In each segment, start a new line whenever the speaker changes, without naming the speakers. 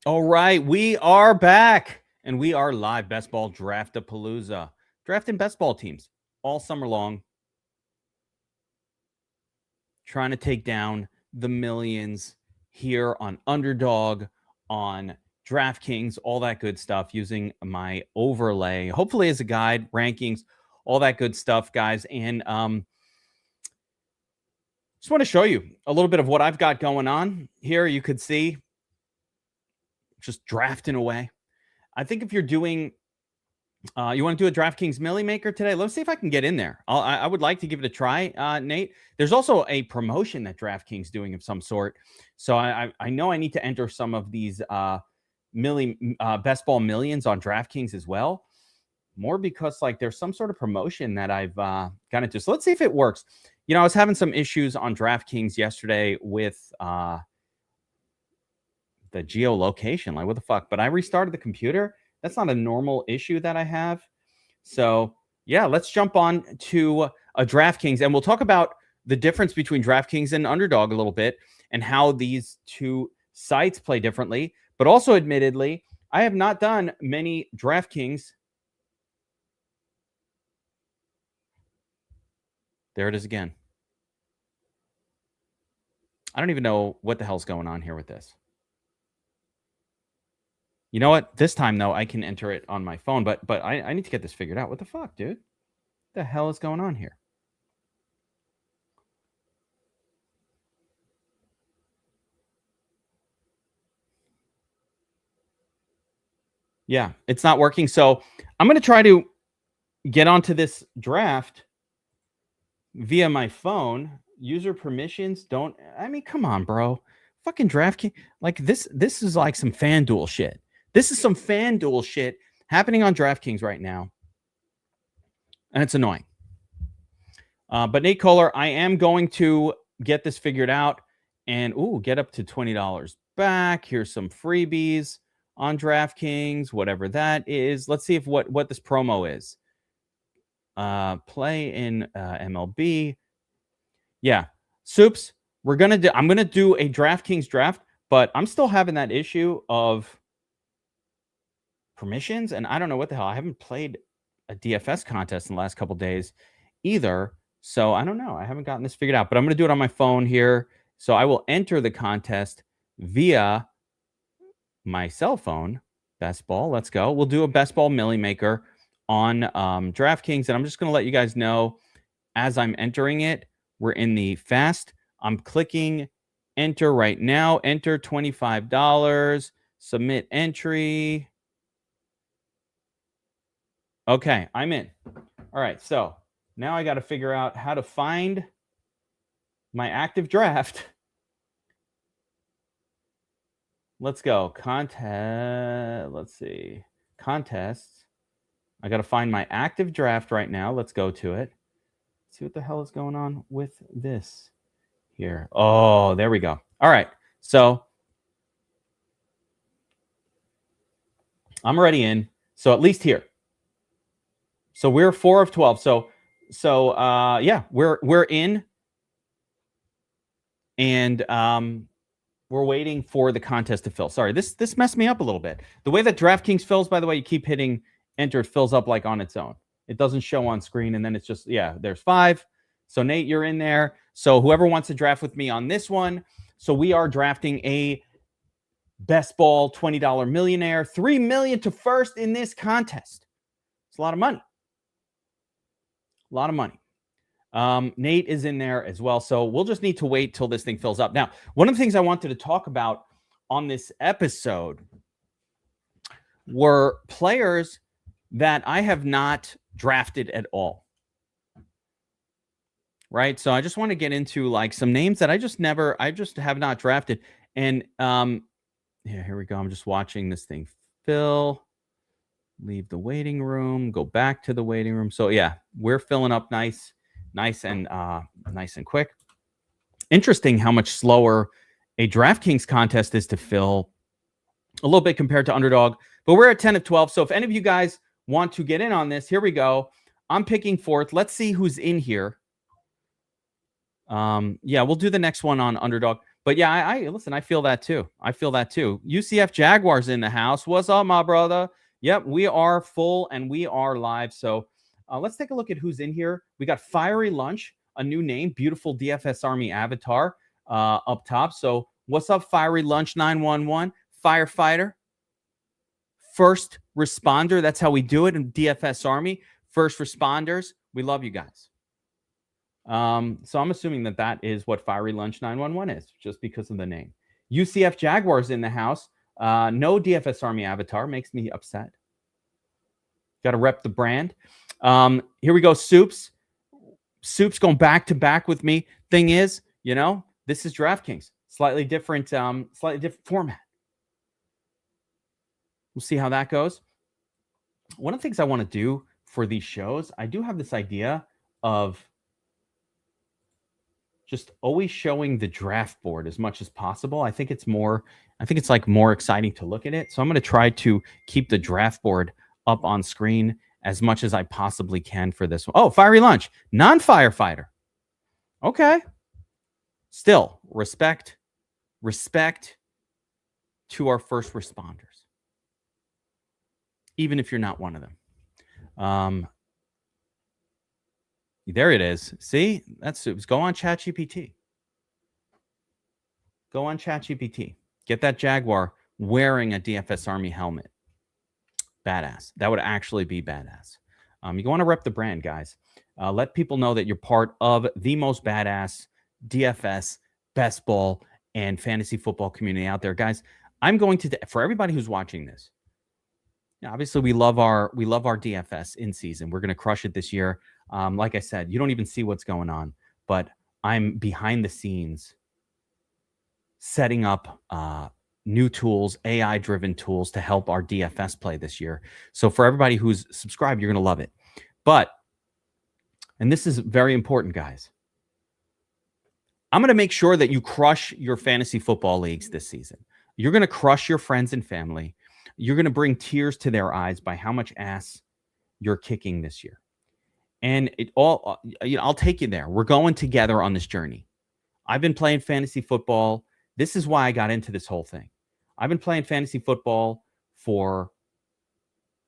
All right, we are back, and we are live. Best Ball Draft-a-Palooza. Drafting best ball teams all summer long. Trying to take down the millions here on Underdog, on DraftKings, all that good stuff, using my overlay, hopefully as a guide, rankings, all that good stuff, guys. And just want to show you a little bit of what I've got going on here. You could see just drafting away. I think if you're doing, you want to do a DraftKings Millie Maker today? Let's see if I can get in there. I would like to give it a try, Nate. There's also a promotion that DraftKings doing of some sort. So I know I need to enter some of these best ball millions on DraftKings as well. More because like there's some sort of promotion that I've got into. So let's see if it works. You know, I was having some issues on DraftKings yesterday with the geolocation. Like, what the fuck? But I restarted the computer. That's not a normal issue that I have. So yeah, let's jump on to a DraftKings, and we'll talk about the difference between DraftKings and Underdog a little bit, and how these two sites play differently. But also, admittedly, I have not done many DraftKings. There it is again. I don't even know what the hell's going on here with this. You know what? This time, though, I can enter it on my phone, but I need to get this figured out. What the fuck, dude? What the hell is going on here? Yeah, it's not working. So I'm going to try to get onto this draft via my phone. User permissions don't... I mean, come on, bro. Fucking DraftKings. Like, this is like some FanDuel shit. This is some FanDuel shit happening on DraftKings right now. And it's annoying. But Nate Kohler, I am going to get this figured out and get up to $20 back. Here's some freebies on DraftKings, whatever that is. Let's see if what this promo is. Play in MLB. Yeah. Soups, I'm going to do a DraftKings draft, but I'm still having that issue of permissions, and I don't know what the hell. I haven't played a DFS contest in the last couple days either, so I don't know. I haven't gotten this figured out, but I'm going to do it on my phone here. So I will enter the contest via my cell phone. Best ball, let's go. We'll do a best ball Millie Maker on DraftKings, and I'm just going to let you guys know as I'm entering it. We're in the fast. I'm clicking enter right now. Enter $25. Submit entry. Okay, I'm in. All right, so now I got to figure out how to find my active draft. Let's go. Contest. Let's see. Contests. I got to find my active draft right now. Let's go to it. See what the hell is going on with this here. Oh, there we go. All right, so I'm already in. So at least here. So we're 4 of 12. So yeah, we're in, and we're waiting for the contest to fill. Sorry, this messed me up a little bit. The way that DraftKings fills, by the way, you keep hitting enter, it fills up like on its own. It doesn't show on screen, and then it's just, yeah, there's 5. So Nate, you're in there. So whoever wants to draft with me on this one, so we are drafting a best ball $20 millionaire, $3 million to first in this contest. It's a lot of money. A lot of money. Nate is in there as well. So we'll just need to wait till this thing fills up. Now, one of the things I wanted to talk about on this episode were players that I have not drafted at all. Right? So I just want to get into like some names that I just have not drafted. And yeah, here we go. I'm just watching this thing fill. Leave the waiting room, go back to the waiting room. So yeah, we're filling up nice and quick. Interesting how much slower a DraftKings contest is to fill a little bit compared to Underdog, but we're at 10 of 12. So if any of you guys want to get in on this, here we go. I'm picking 4th. Let's see who's in here. Yeah, we'll do the next one on Underdog. But yeah, I listen, I feel that too. UCF Jaguars in the house. What's up, my brother? Yep, we are full and we are live. So let's take a look at who's in here. We got Fiery Lunch, a new name, beautiful DFS Army avatar up top. So what's up, Fiery Lunch 911, firefighter, first responder. That's how we do it in DFS Army. First responders. We love you guys. So I'm assuming that is what Fiery Lunch 911 is, just because of the name. UCF Jaguars in the house. No DFS Army avatar. Makes me upset. Got to rep the brand. Here we go, Soups. Soups going back to back with me. Thing is, this is DraftKings. Slightly different format. We'll see how that goes. One of the things I want to do for these shows, I do have this idea of just always showing the draft board as much as possible. I think it's more exciting to look at it. So I'm going to try to keep the draft board up on screen as much as I possibly can for this one. Oh, Fiery Lunch, non-firefighter. Okay. Still, respect to our first responders, even if you're not one of them. There it is. See, that's Soups. Go on ChatGPT. Get that Jaguar wearing a DFS Army helmet. Badass. That would actually be badass. You want to rep the brand, guys. Let people know that you're part of the most badass DFS, best ball, and fantasy football community out there, guys. I'm going to, for everybody who's watching this, obviously we love our DFS in season. We're going to crush it this year. Like I said, you don't even see what's going on, but I'm behind the scenes setting up new tools, AI-driven tools to help our DFS play this year. So for everybody who's subscribed, you're going to love it. But, and this is very important, guys, I'm going to make sure that you crush your fantasy football leagues this season. You're going to crush your friends and family. You're going to bring tears to their eyes by how much ass you're kicking this year. And I'll take you there. We're going together on this journey. I've been playing fantasy football. This is why I got into this whole thing. I've been playing fantasy football for,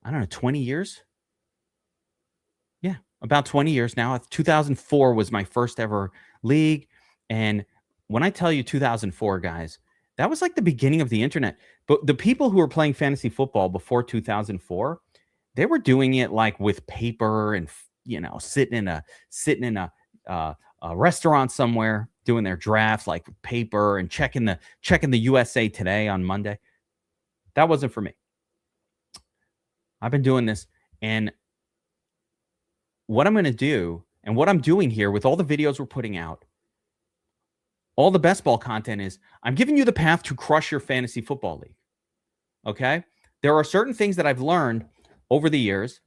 20 years. Yeah, about 20 years now. 2004 was my first ever league. And when I tell you 2004, guys, that was like the beginning of the internet. But the people who were playing fantasy football before 2004, they were doing it like with paper and sitting in a restaurant somewhere doing their drafts like paper and checking the USA Today on Monday. That wasn't for me. I've been doing this, and what I'm going to do and what I'm doing here with all the videos we're putting out, all the best ball content, is I'm giving you the path to crush your fantasy football league. Okay? There are certain things that I've learned over the years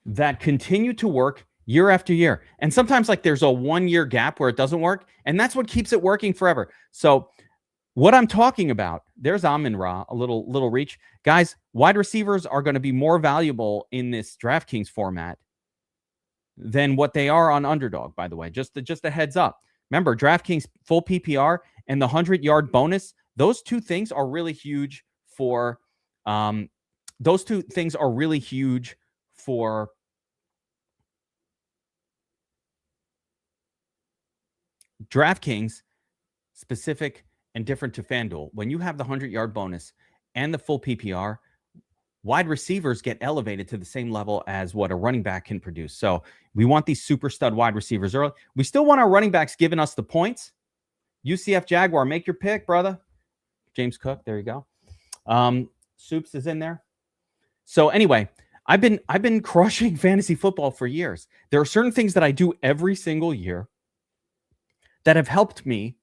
that continue to work year after year. And sometimes like there's a 1-year gap where it doesn't work, and that's what keeps it working forever. So what I'm talking about, there's Amin-Ra, a little reach. Guys, wide receivers are going to be more valuable in this DraftKings format than what they are on Underdog, by the way. Just a heads up. Remember, DraftKings full PPR and the 100-yard bonus, those two things are really huge for DraftKings specific and different to FanDuel. When you have the 100-yard bonus and the full PPR, wide receivers get elevated to the same level as what a running back can produce. So we want these super stud wide receivers early. We still want our running backs giving us the points. UCF Jaguar, make your pick, brother. James Cook, there you go. Soups is in there. So anyway, I've been crushing fantasy football for years. There are certain things that I do every single year that have helped me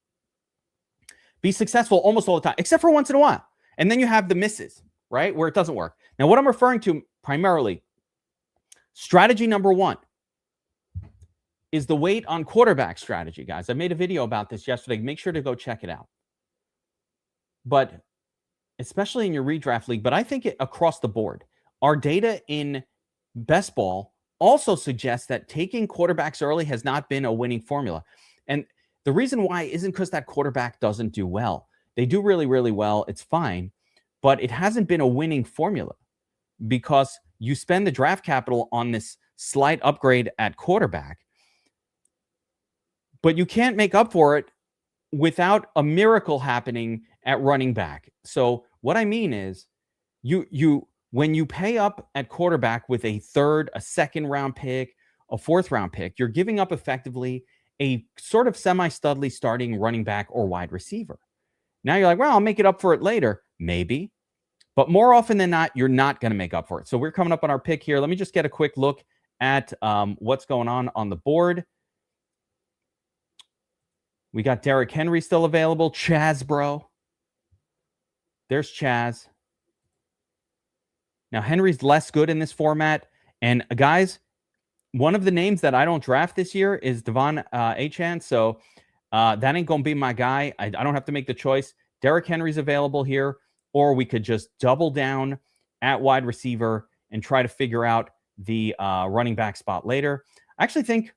be successful almost all the time, except for once in a while. And then you have the misses, right, where it doesn't work. Now, what I'm referring to primarily, strategy number 1 is the wait on quarterback strategy, guys. I made a video about this yesterday. Make sure to go check it out. But especially in your redraft league, but I think across the board, our data in best ball also suggests that taking quarterbacks early has not been a winning formula. And The reason why isn't because that quarterback doesn't do well. They do really, really well. It's fine, but it hasn't been a winning formula because you spend the draft capital on this slight upgrade at quarterback, but you can't make up for it without a miracle happening at running back. So what I mean is when you pay up at quarterback with a third, a second round pick, a fourth round pick, you're giving up effectively a sort of semi-studly starting running back or wide receiver. Now you're like, well, I'll make it up for it later. Maybe. But more often than not, you're not going to make up for it. So we're coming up on our pick here. Let me just get a quick look at what's going on the board. We got Derrick Henry still available. Chaz, bro. There's Chaz. Now, Henry's less good in this format. And guys, one of the names that I don't draft this year is Devon Achane. So that ain't going to be my guy. I don't have to make the choice. Derrick Henry's available here. Or we could just double down at wide receiver and try to figure out the running back spot later. I actually think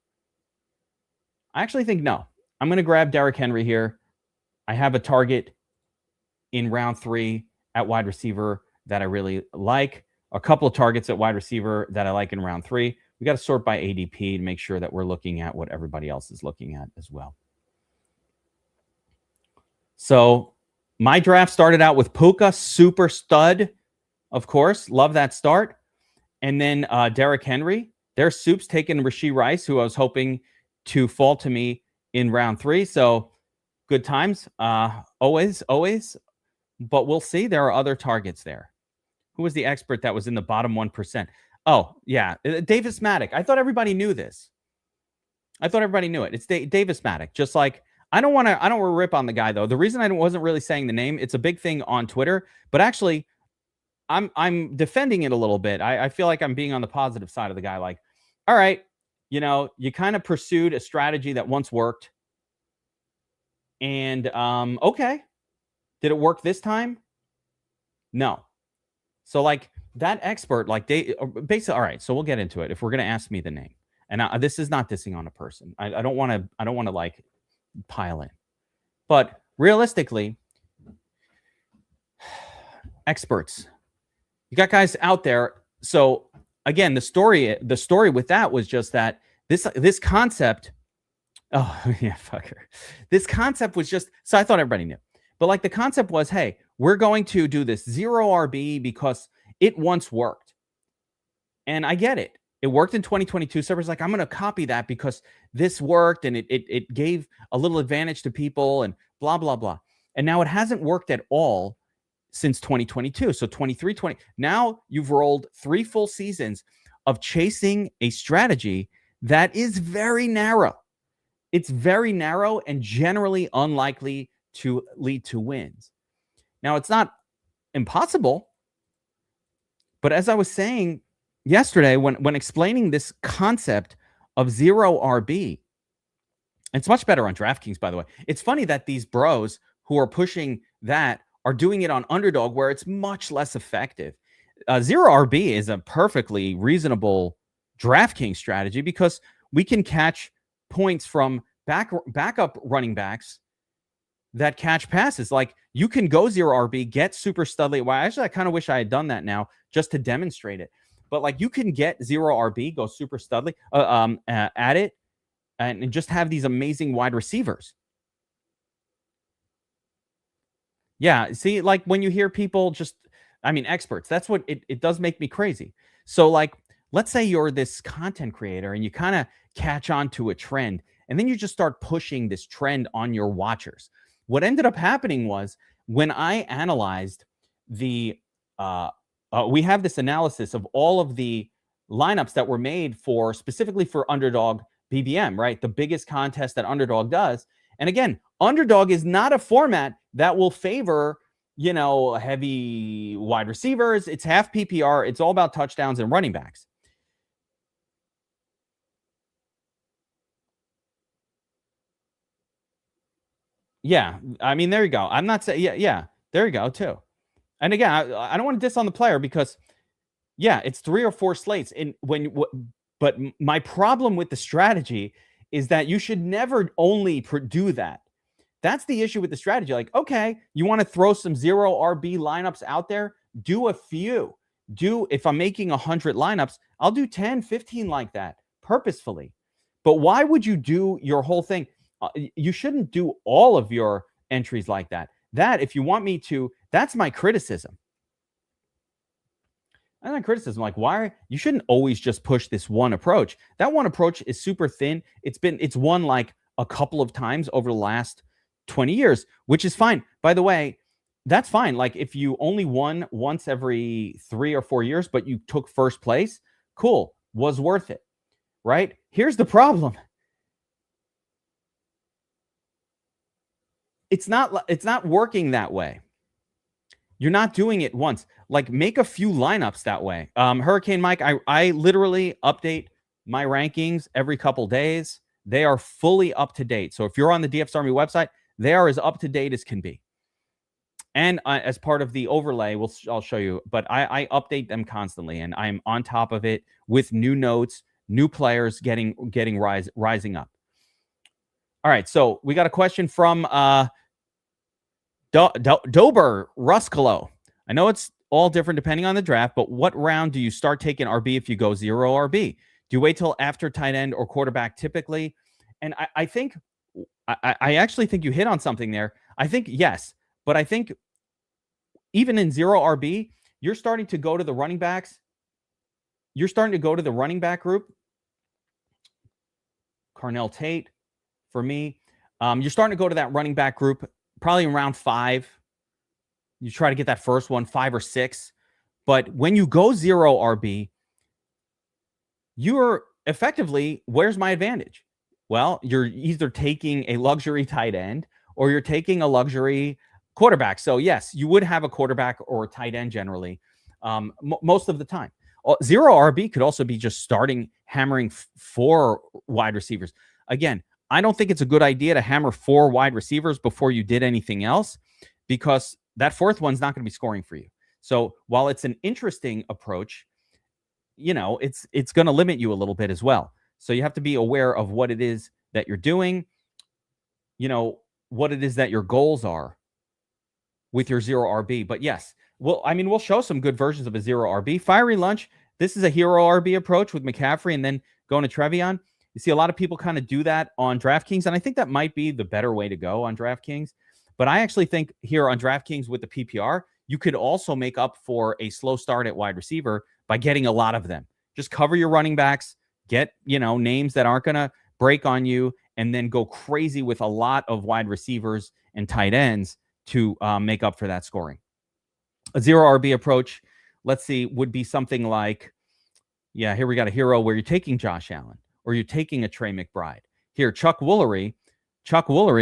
no. I'm going to grab Derrick Henry here. I have a target in round 3 at wide receiver that I really like. A couple of targets at wide receiver that I like in round 3. We got to sort by ADP to make sure that we're looking at what everybody else is looking at as well. So my draft started out with Puka, super stud, of course. Love that start. And then Derrick Henry. There's Soups taking Rashee Rice, who I was hoping to fall to me in round 3. So good times. Always. But we'll see. There are other targets there. Who was the expert that was in the bottom 1%? Oh, yeah. Davis Maddock. I thought everybody knew this. I thought everybody knew it. It's Davis Maddock. Just like, I don't want to rip on the guy, though. The reason I wasn't really saying the name, it's a big thing on Twitter. But actually, I'm defending it a little bit. I feel like I'm being on the positive side of the guy. Like, all right, you kind of pursued a strategy that once worked. And, okay. Did it work this time? No. So, like, that expert, like, basically, all right, so we'll get into it if we're going to ask me the name. And this is not dissing on a person. I don't want to, like, pile in. But realistically, experts, you got guys out there. So again, the story with that was just that this concept. Oh yeah, fucker. This concept was just, so I thought everybody knew. But like the concept was, hey, we're going to do this 0 RB because it once worked. And I get it. It worked in 2022. So everyone's like, I'm going to copy that because this worked and it gave a little advantage to people and blah, blah, blah. And now it hasn't worked at all since 2022. So 23-20. Now you've rolled 3 full seasons of chasing a strategy that is very narrow. It's very narrow and generally unlikely to lead to wins. Now, it's not impossible, but as I was saying yesterday, when explaining this concept of 0 RB, it's much better on DraftKings, by the way. It's funny that these bros who are pushing that are doing it on Underdog, where it's much less effective. 0 RB is a perfectly reasonable DraftKings strategy because we can catch points from backup running backs that catch passes. Like, you can go 0 RB, get super studly. Well, actually, I kind of wish I had done that now just to demonstrate it. But like, you can get 0 RB, go super studly at it, and just have these amazing wide receivers. Yeah, see, like when you hear people just, I mean, experts, that's what it does make me crazy. So like, let's say you're this content creator and you kind of catch on to a trend, and then you just start pushing this trend on your watchers. What ended up happening was when I analyzed we have this analysis of all of the lineups that were made specifically for Underdog BBM, right? The biggest contest that Underdog does. And again, Underdog is not a format that will favor, heavy wide receivers. It's half PPR. It's all about touchdowns and running backs. Yeah, I mean, there you go. I'm not saying, yeah, there you go, too. And again, I don't want to diss on the player because, yeah, it's 3 or 4 slates. But my problem with the strategy is that you should never only do that. That's the issue with the strategy. Like, okay, you want to throw some 0 RB lineups out there? Do a few. If I'm making 100 lineups, I'll do 10, 15 like that purposefully. But why would you do your whole thing? You shouldn't do all of your entries like that. That, if you want me to, that's my criticism. That's my criticism. Like, why? You shouldn't always just push this one approach. That one approach is super thin. It's won like a couple of times over the last 20 years, which is fine. By the way, that's fine. Like, if you only won once every 3 or 4 years, but you took first place, cool, was worth it, right? Here's the problem. It's not working that way. You're not doing it once. Like, make a few lineups that way. Hurricane Mike, I literally update my rankings every couple days. They are fully up to date. So if you're on the DFS Army website, they are as up to date as can be. And as part of the overlay, I'll show you. But I update them constantly, and I'm on top of it with new notes, new players rising up. All right, so we got a question from Dober Ruskalo. I know it's all different depending on the draft, but what round do you start taking RB if you go 0 RB? Do you wait till after tight end or quarterback typically? And I think I actually think you hit on something there. I think yes, but I think even in 0 RB, you're starting to go to the running backs. You're starting to go to the running back group. Carnell Tate, for me. You're starting to go to that running back group probably in round 5. You try to get that first one, 5 or 6. But when you go 0 RB, you're effectively, where's my advantage? Well, you're either taking a luxury tight end or you're taking a luxury quarterback. So yes, you would have a quarterback or a tight end generally most of the time. 0 RB could also be just hammering 4 wide receivers. Again, I don't think it's a good idea to hammer 4 wide receivers before you did anything else, because that 4th one's not going to be scoring for you. So while it's an interesting approach, it's going to limit you a little bit as well. So you have to be aware of what it is that you're doing, what it is that your goals are with your 0 RB. But yes, we'll show some good versions of a 0 RB. Fiery Lunch, this is a hero RB approach with McCaffrey and then going to Trevion. You see a lot of people kind of do that on DraftKings, and I think that might be the better way to go on DraftKings. But I actually think here on DraftKings with the PPR, you could also make up for a slow start at wide receiver by getting a lot of them. Just cover your running backs, get, names that aren't going to break on you, and then go crazy with a lot of wide receivers and tight ends to make up for that scoring. A 0 RB approach, let's see, would be something like, here we got a hero where you're taking Josh Allen or you're taking a Trey McBride. Here, Chuck Woolery,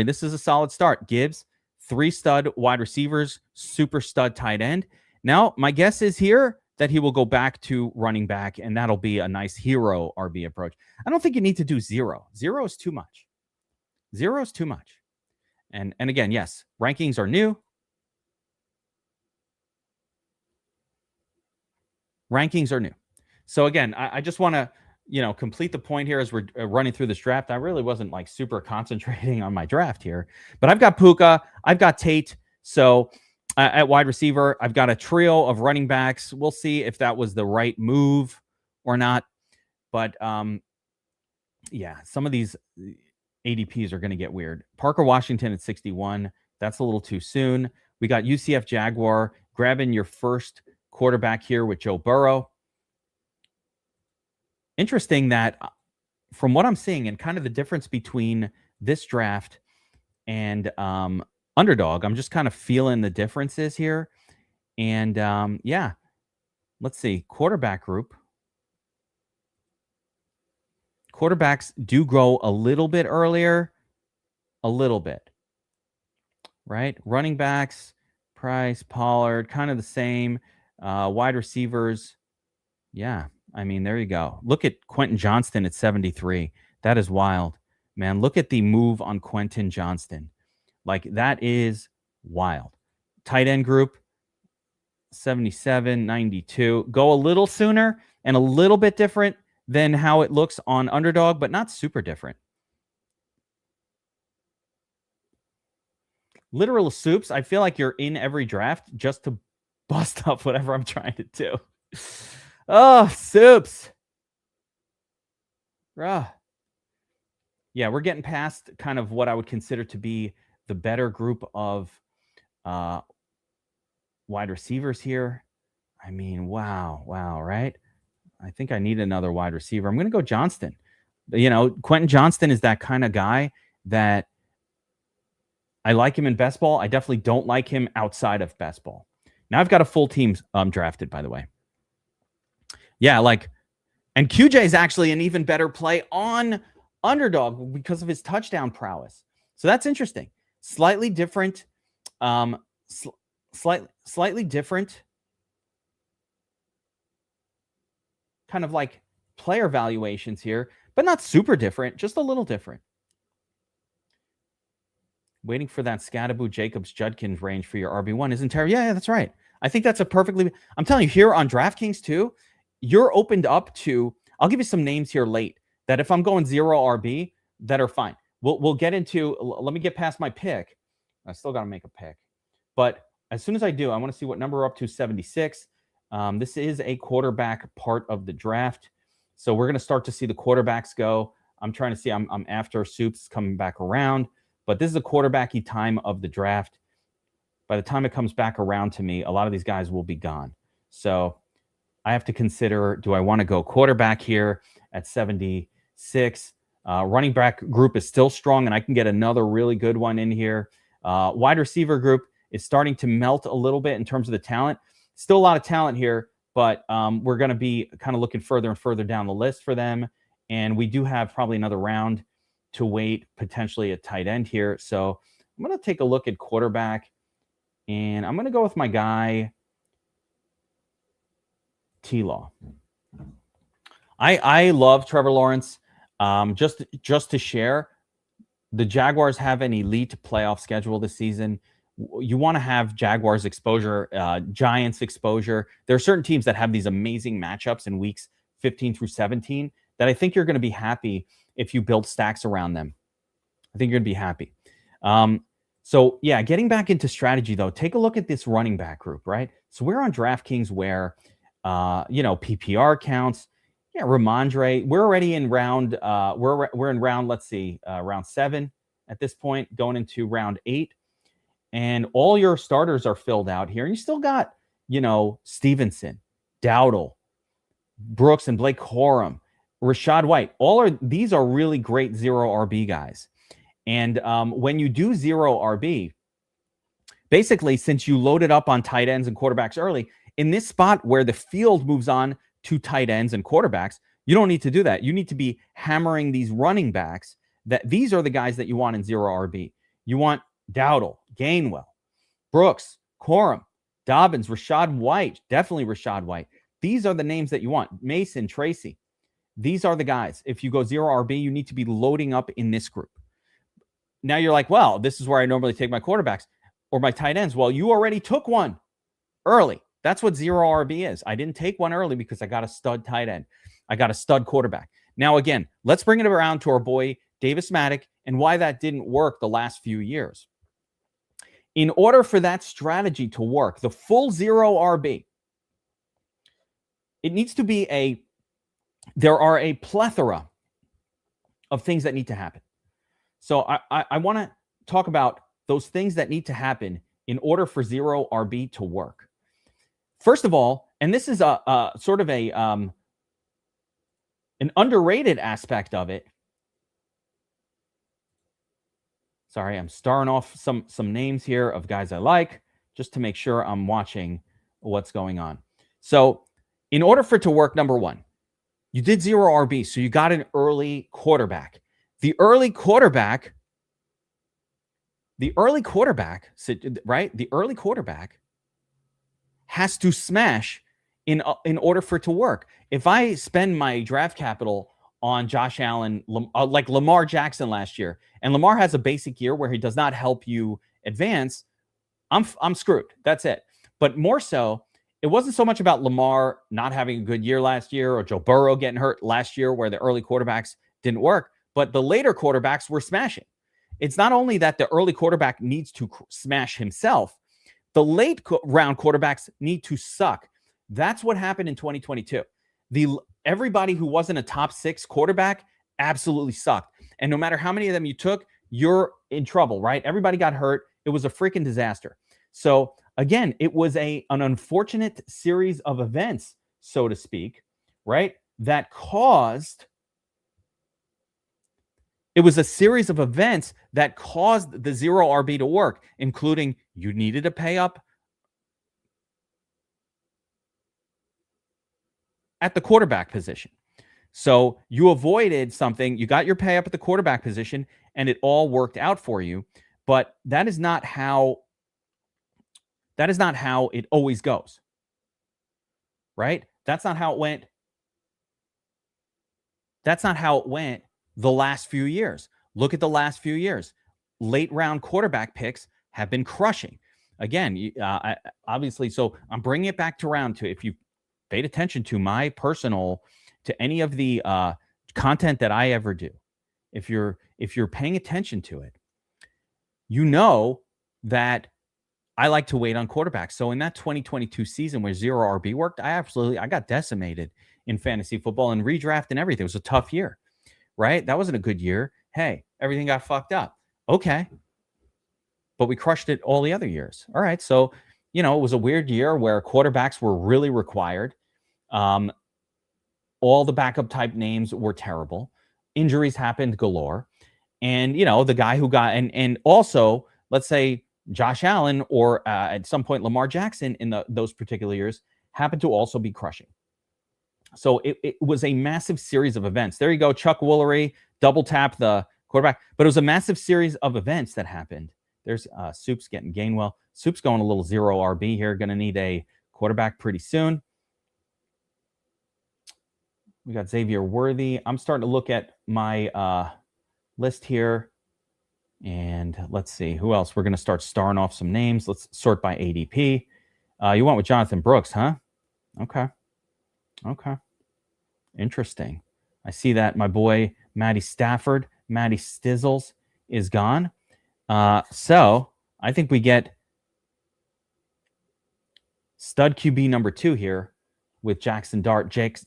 this is a solid start. Gibbs, 3 stud wide receivers, super stud tight end. Now, my guess is here that he will go back to running back, and that'll be a nice hero RB approach. I don't think you need to do 0. 0 is too much. 0 is too much. And again, yes, rankings are new. Rankings are new. So again, I just want to, complete the point here as we're running through this draft. I really wasn't like super concentrating on my draft here, but I've got Puka, I've got Tate. So at wide receiver, I've got a trio of running backs. We'll see if that was the right move or not. But some of these ADPs are going to get weird. Parker Washington at 61. That's a little too soon. We got UCF Jaguar grabbing your first quarterback here with Joe Burrow. Interesting that from what I'm seeing and kind of the difference between this draft and Underdog, I'm just kind of feeling the differences here. And let's see. Quarterback group. Quarterbacks do go a little bit earlier. A little bit. Right? Running backs, Price, Pollard, kind of the same. Wide receivers. Yeah. There you go. Look at Quentin Johnston at 73. That is wild. Man, look at the move on Quentin Johnston. Like, that is wild. Tight end group, 77, 92. Go a little sooner and a little bit different than how it looks on Underdog, but not super different. Literal soups. I feel like you're in every draft just to bust up whatever I'm trying to do. Oh, soups. Yeah, we're getting past kind of what I would consider to be the better group of wide receivers here. I mean, wow, right? I think I need another wide receiver. I'm going to go Johnston. You know, Quentin Johnston is that kind of guy that I like him in best ball. I definitely don't like him outside of best ball. Now I've got a full team drafted, by the way. Yeah, and QJ is actually an even better play on Underdog because of his touchdown prowess. So that's interesting. Slightly different, slightly different kind of like player valuations here, but not super different, just a little different. Waiting for that Scadaboo Jacobs Judkins range for your RB1 isn't terrible. Yeah, that's right. I think that's I'm telling you, here on DraftKings too, you're opened up to, I'll give you some names here late that if I'm going 0 RB, that are fine. We'll get into, let me get past my pick. I still got to make a pick. But as soon as I do, I want to see what number we're up to, 76. This is a quarterback part of the draft. So we're going to start to see the quarterbacks go. I'm trying to see, I'm after Soups coming back around. But this is a quarterbacky time of the draft. By the time it comes back around to me, a lot of these guys will be gone. So I have to consider, do I want to go quarterback here at 76? Running back group is still strong, and I can get another really good one in here. Wide receiver group is starting to melt a little bit in terms of the talent. Still a lot of talent here, but we're going to be kind of looking further and further down the list for them. And we do have probably another round to wait, potentially a tight end here. So I'm going to take a look at quarterback, and I'm going to go with my guy, T-Law. I love Trevor Lawrence. Just to share, the Jaguars have an elite playoff schedule this season. You want to have Jaguars exposure, Giants exposure. There are certain teams that have these amazing matchups in weeks 15 through 17 that I think you're going to be happy if you build stacks around them. I think you're going to be happy. So yeah, getting back into strategy though, take a look at this running back group, right? So we're on DraftKings where, PPR counts. Yeah, Ramondre. We're already in round. We're in round. Let's see, round 7 at this point, going into round 8, and all your starters are filled out here. And you still got, Stevenson, Dowdle, Brooks, and Blake Corum, Rashad White. These are really great 0 RB guys. And when you do 0 RB, basically, since you loaded up on tight ends and quarterbacks early, in this spot where the field moves on to tight ends and quarterbacks, you don't need to do that. You need to be hammering these running backs. These are the guys that you want in 0 RB. You want Dowdle, Gainwell, Brooks, Corum, Dobbins, Rashad White, definitely Rashad White. These are the names that you want. Mason, Tracy. These are the guys. If you go 0 RB, you need to be loading up in this group. Now you're like, well, this is where I normally take my quarterbacks or my tight ends. Well, you already took one early. That's what 0 RB is. I didn't take one early because I got a stud tight end. I got a stud quarterback. Now, again, let's bring it around to our boy, Davis Maddock, and why that didn't work the last few years. In order for that strategy to work, the full 0 RB, it needs to be there are a plethora of things that need to happen. So I want to talk about those things that need to happen in order for 0 RB to work. First of all, and this is a sort of an underrated aspect of it. Sorry, I'm starring off some names here of guys I like just to make sure I'm watching what's going on. So in order for it to work, number one, you did 0 RB, so you got an early quarterback. The early quarterback, right? The early quarterback has to smash in order for it to work. If I spend my draft capital on Josh Allen, like Lamar Jackson last year, and Lamar has a basic year where he does not help you advance, I'm screwed. That's it. But more so, it wasn't so much about Lamar not having a good year last year or Joe Burrow getting hurt last year where the early quarterbacks didn't work, but the later quarterbacks were smashing. It's not only that the early quarterback needs to smash himself, the late round quarterbacks need to suck. That's what happened in 2022. Everybody who wasn't a top 6 quarterback absolutely sucked. And no matter how many of them you took, you're in trouble, right? Everybody got hurt. It was a freaking disaster. So again, it was an unfortunate series of events, so to speak, right? That caused, it was a series of events that caused the 0 RB to work, including you needed to pay up at the quarterback position. So you avoided something, you got your pay up at the quarterback position, and it all worked out for you. But that is not how it always goes. Right? That's not how it went. That's not how it went the last few years. Look at the last few years. Late round quarterback picks have been crushing. Again, obviously, so I'm bringing it back to round 2. If you paid attention to my personal, to any of the content that I ever do, if you're paying attention to it, you know that I like to wait on quarterbacks. So in that 2022 season where 0 RB worked, I got decimated in fantasy football and redraft and everything. It was a tough year, right? That wasn't a good year. Hey, everything got fucked up. Okay. But we crushed it all the other years. All right. So, it was a weird year where quarterbacks were really required. All the backup type names were terrible. Injuries happened galore. And, the guy who got, and also, let's say Josh Allen or at some point Lamar Jackson in those particular years happened to also be crushing. So it was a massive series of events. There you go. Chuck Woolery, double tap the quarterback. But it was a massive series of events that happened. There's Soup's getting Gainwell. Soup's going a little 0 RB here. Going to need a quarterback pretty soon. We got Xavier Worthy. I'm starting to look at my list here. And let's see. Who else? We're going to start starring off some names. Let's sort by ADP. You went with Jonathan Brooks, huh? Okay. Interesting. I see that my boy Matty Stafford, Matty Stizzles, is gone. So I think we get stud QB number 2 here with Jackson Dart. Jake,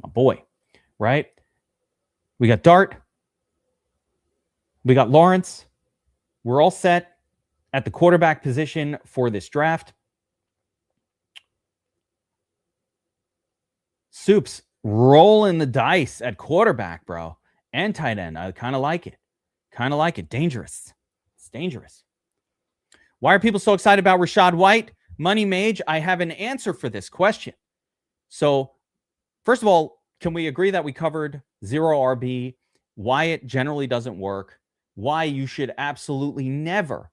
my boy, right? We got Dart. We got Lawrence. We're all set at the quarterback position for this draft. Soup's rolling the dice at quarterback, bro, and tight end. I kind of like it. Dangerous. It's dangerous. Why are people so excited about Rachaad White? Money Mage, I have an answer for this question. So, first of all, can we agree that we covered 0 RB, why it generally doesn't work, why you should absolutely never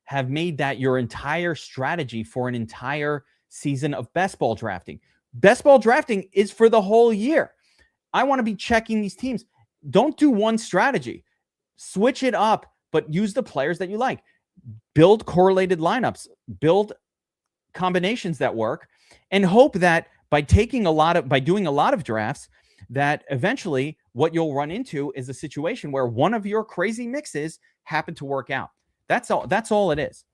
have made that your entire strategy for an entire season of best ball drafting. Best ball drafting is for the whole year. I want to be checking these teams. Don't do one strategy. Switch it up, but use the players that you like. Build correlated lineups. Build combinations that work, and hope that by doing a lot of drafts, that eventually what you'll run into is a situation where one of your crazy mixes happen to work out. That's all it is,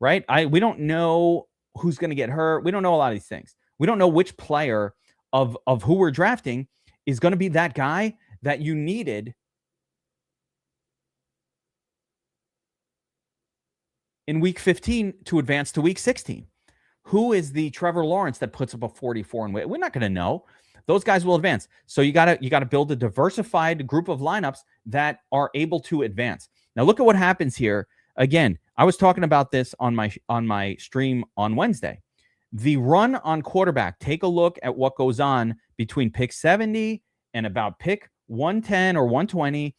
right? We don't know who's going to get hurt. We don't know a lot of these things. We don't know which player of who we're drafting is going to be that guy that you needed in week 15 to advance to week 16. Who is the Trevor Lawrence that puts up a 44 and we're not going to know. Those guys will advance. So you got to build a diversified group of lineups that are able to advance. Now look at what happens here. Again, I was talking about this on my stream on Wednesday. The run on quarterback, take a look at what goes on between pick 70 and about pick 110 or 120.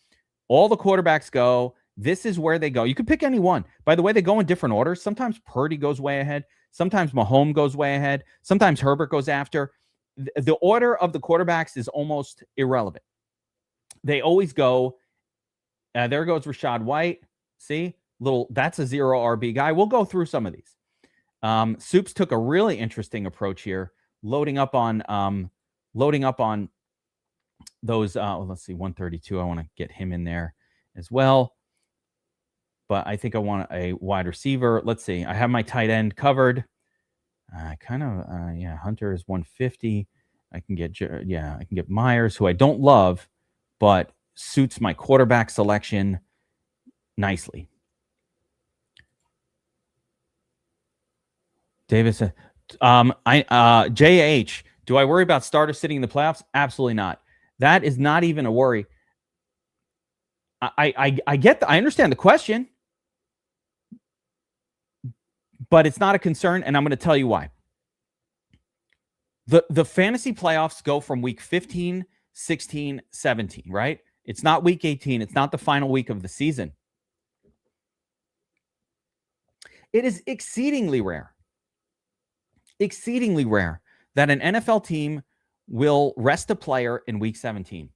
All the quarterbacks go. This is where they go. You could pick any one. By the way, they go in different orders. Sometimes Purdy goes way ahead. Sometimes Mahomes goes way ahead. Sometimes Herbert goes after. The order of the quarterbacks is almost irrelevant. They always go. There goes Rachaad White. See? That's a 0 RB guy. We'll go through some of these. Soups took a really interesting approach here, loading up on those, let's see, 132. I want to get him in there as well. But I think I want a wide receiver. Let's see. I have my tight end covered. Hunter is 150. I can get Myers, who I don't love, but suits my quarterback selection nicely. Davis, JH, do I worry about starters sitting in the playoffs? Absolutely not. That is not even a worry. I understand the question, but it's not a concern, and I'm going to tell you why. The fantasy playoffs go from week 15, 16, 17, right? It's not week 18. It's not the final week of the season. It is exceedingly rare that an NFL team will rest a player in week 17.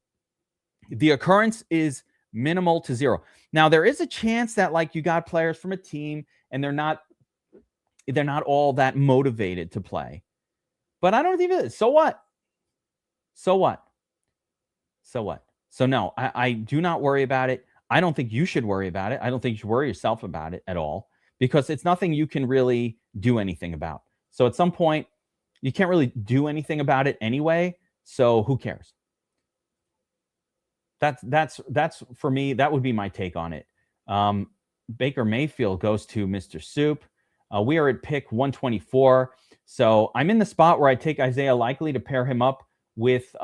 The occurrence is minimal to zero. Now, there is a chance that like you got players from a team and they're not all that motivated to play. But I don't even, so what? So no, I do not worry about it. I don't think you should worry about it. I don't think you should worry yourself about it at all, because it's nothing you can really do anything about. So at some point, you can't really do anything about it anyway. So who cares? That's for me, that would be my take on it. Baker Mayfield goes to Mr. Soup. We are at pick 124. So I'm in the spot where I take Isaiah Likely to pair him up with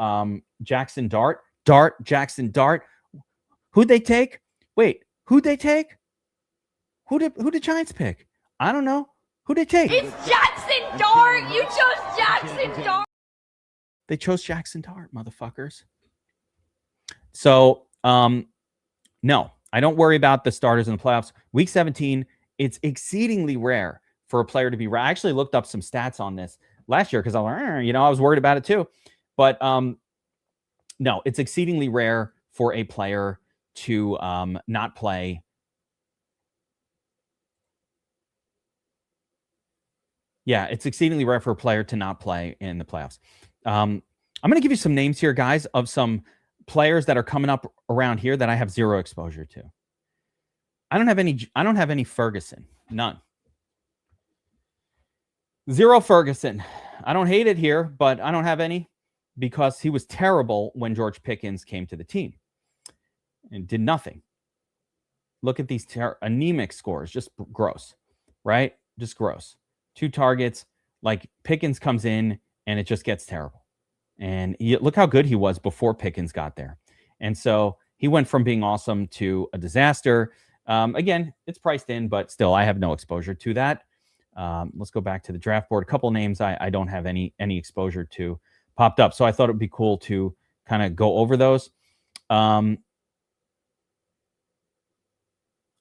Jackson Dart. Jackson Dart. Who'd they take? Wait, who'd they take? Who did Giants pick? I don't know. Who'd they take?
It's Jackson Dart. You chose Jackson Dart.
They chose Jackson Dart, motherfuckers. So, no, I don't worry about the starters in the playoffs. Week 17, it's exceedingly rare for a player to be. I actually looked up some stats on this last year because I was worried about it too. But no, it's exceedingly rare for a player to not play. Yeah, it's exceedingly rare for a player to not play in the playoffs. I'm going to give you some names here, guys, of some players that are coming up around here that I have zero exposure to. I don't have any Ferguson. None. Zero Ferguson. I don't hate it here, but I don't have any because he was terrible when George Pickens came to the team and did nothing. Look at these anemic scores. Just gross, right? Just gross. 2 targets. Like Pickens comes in and it just gets terrible. And look how good he was before Pickens got there. And so he went from being awesome to a disaster. Again, it's priced in, but still, I have no exposure to that. Let's go back to the draft board. A couple names I don't have any exposure to popped up. So I thought it would be cool to kind of go over those. I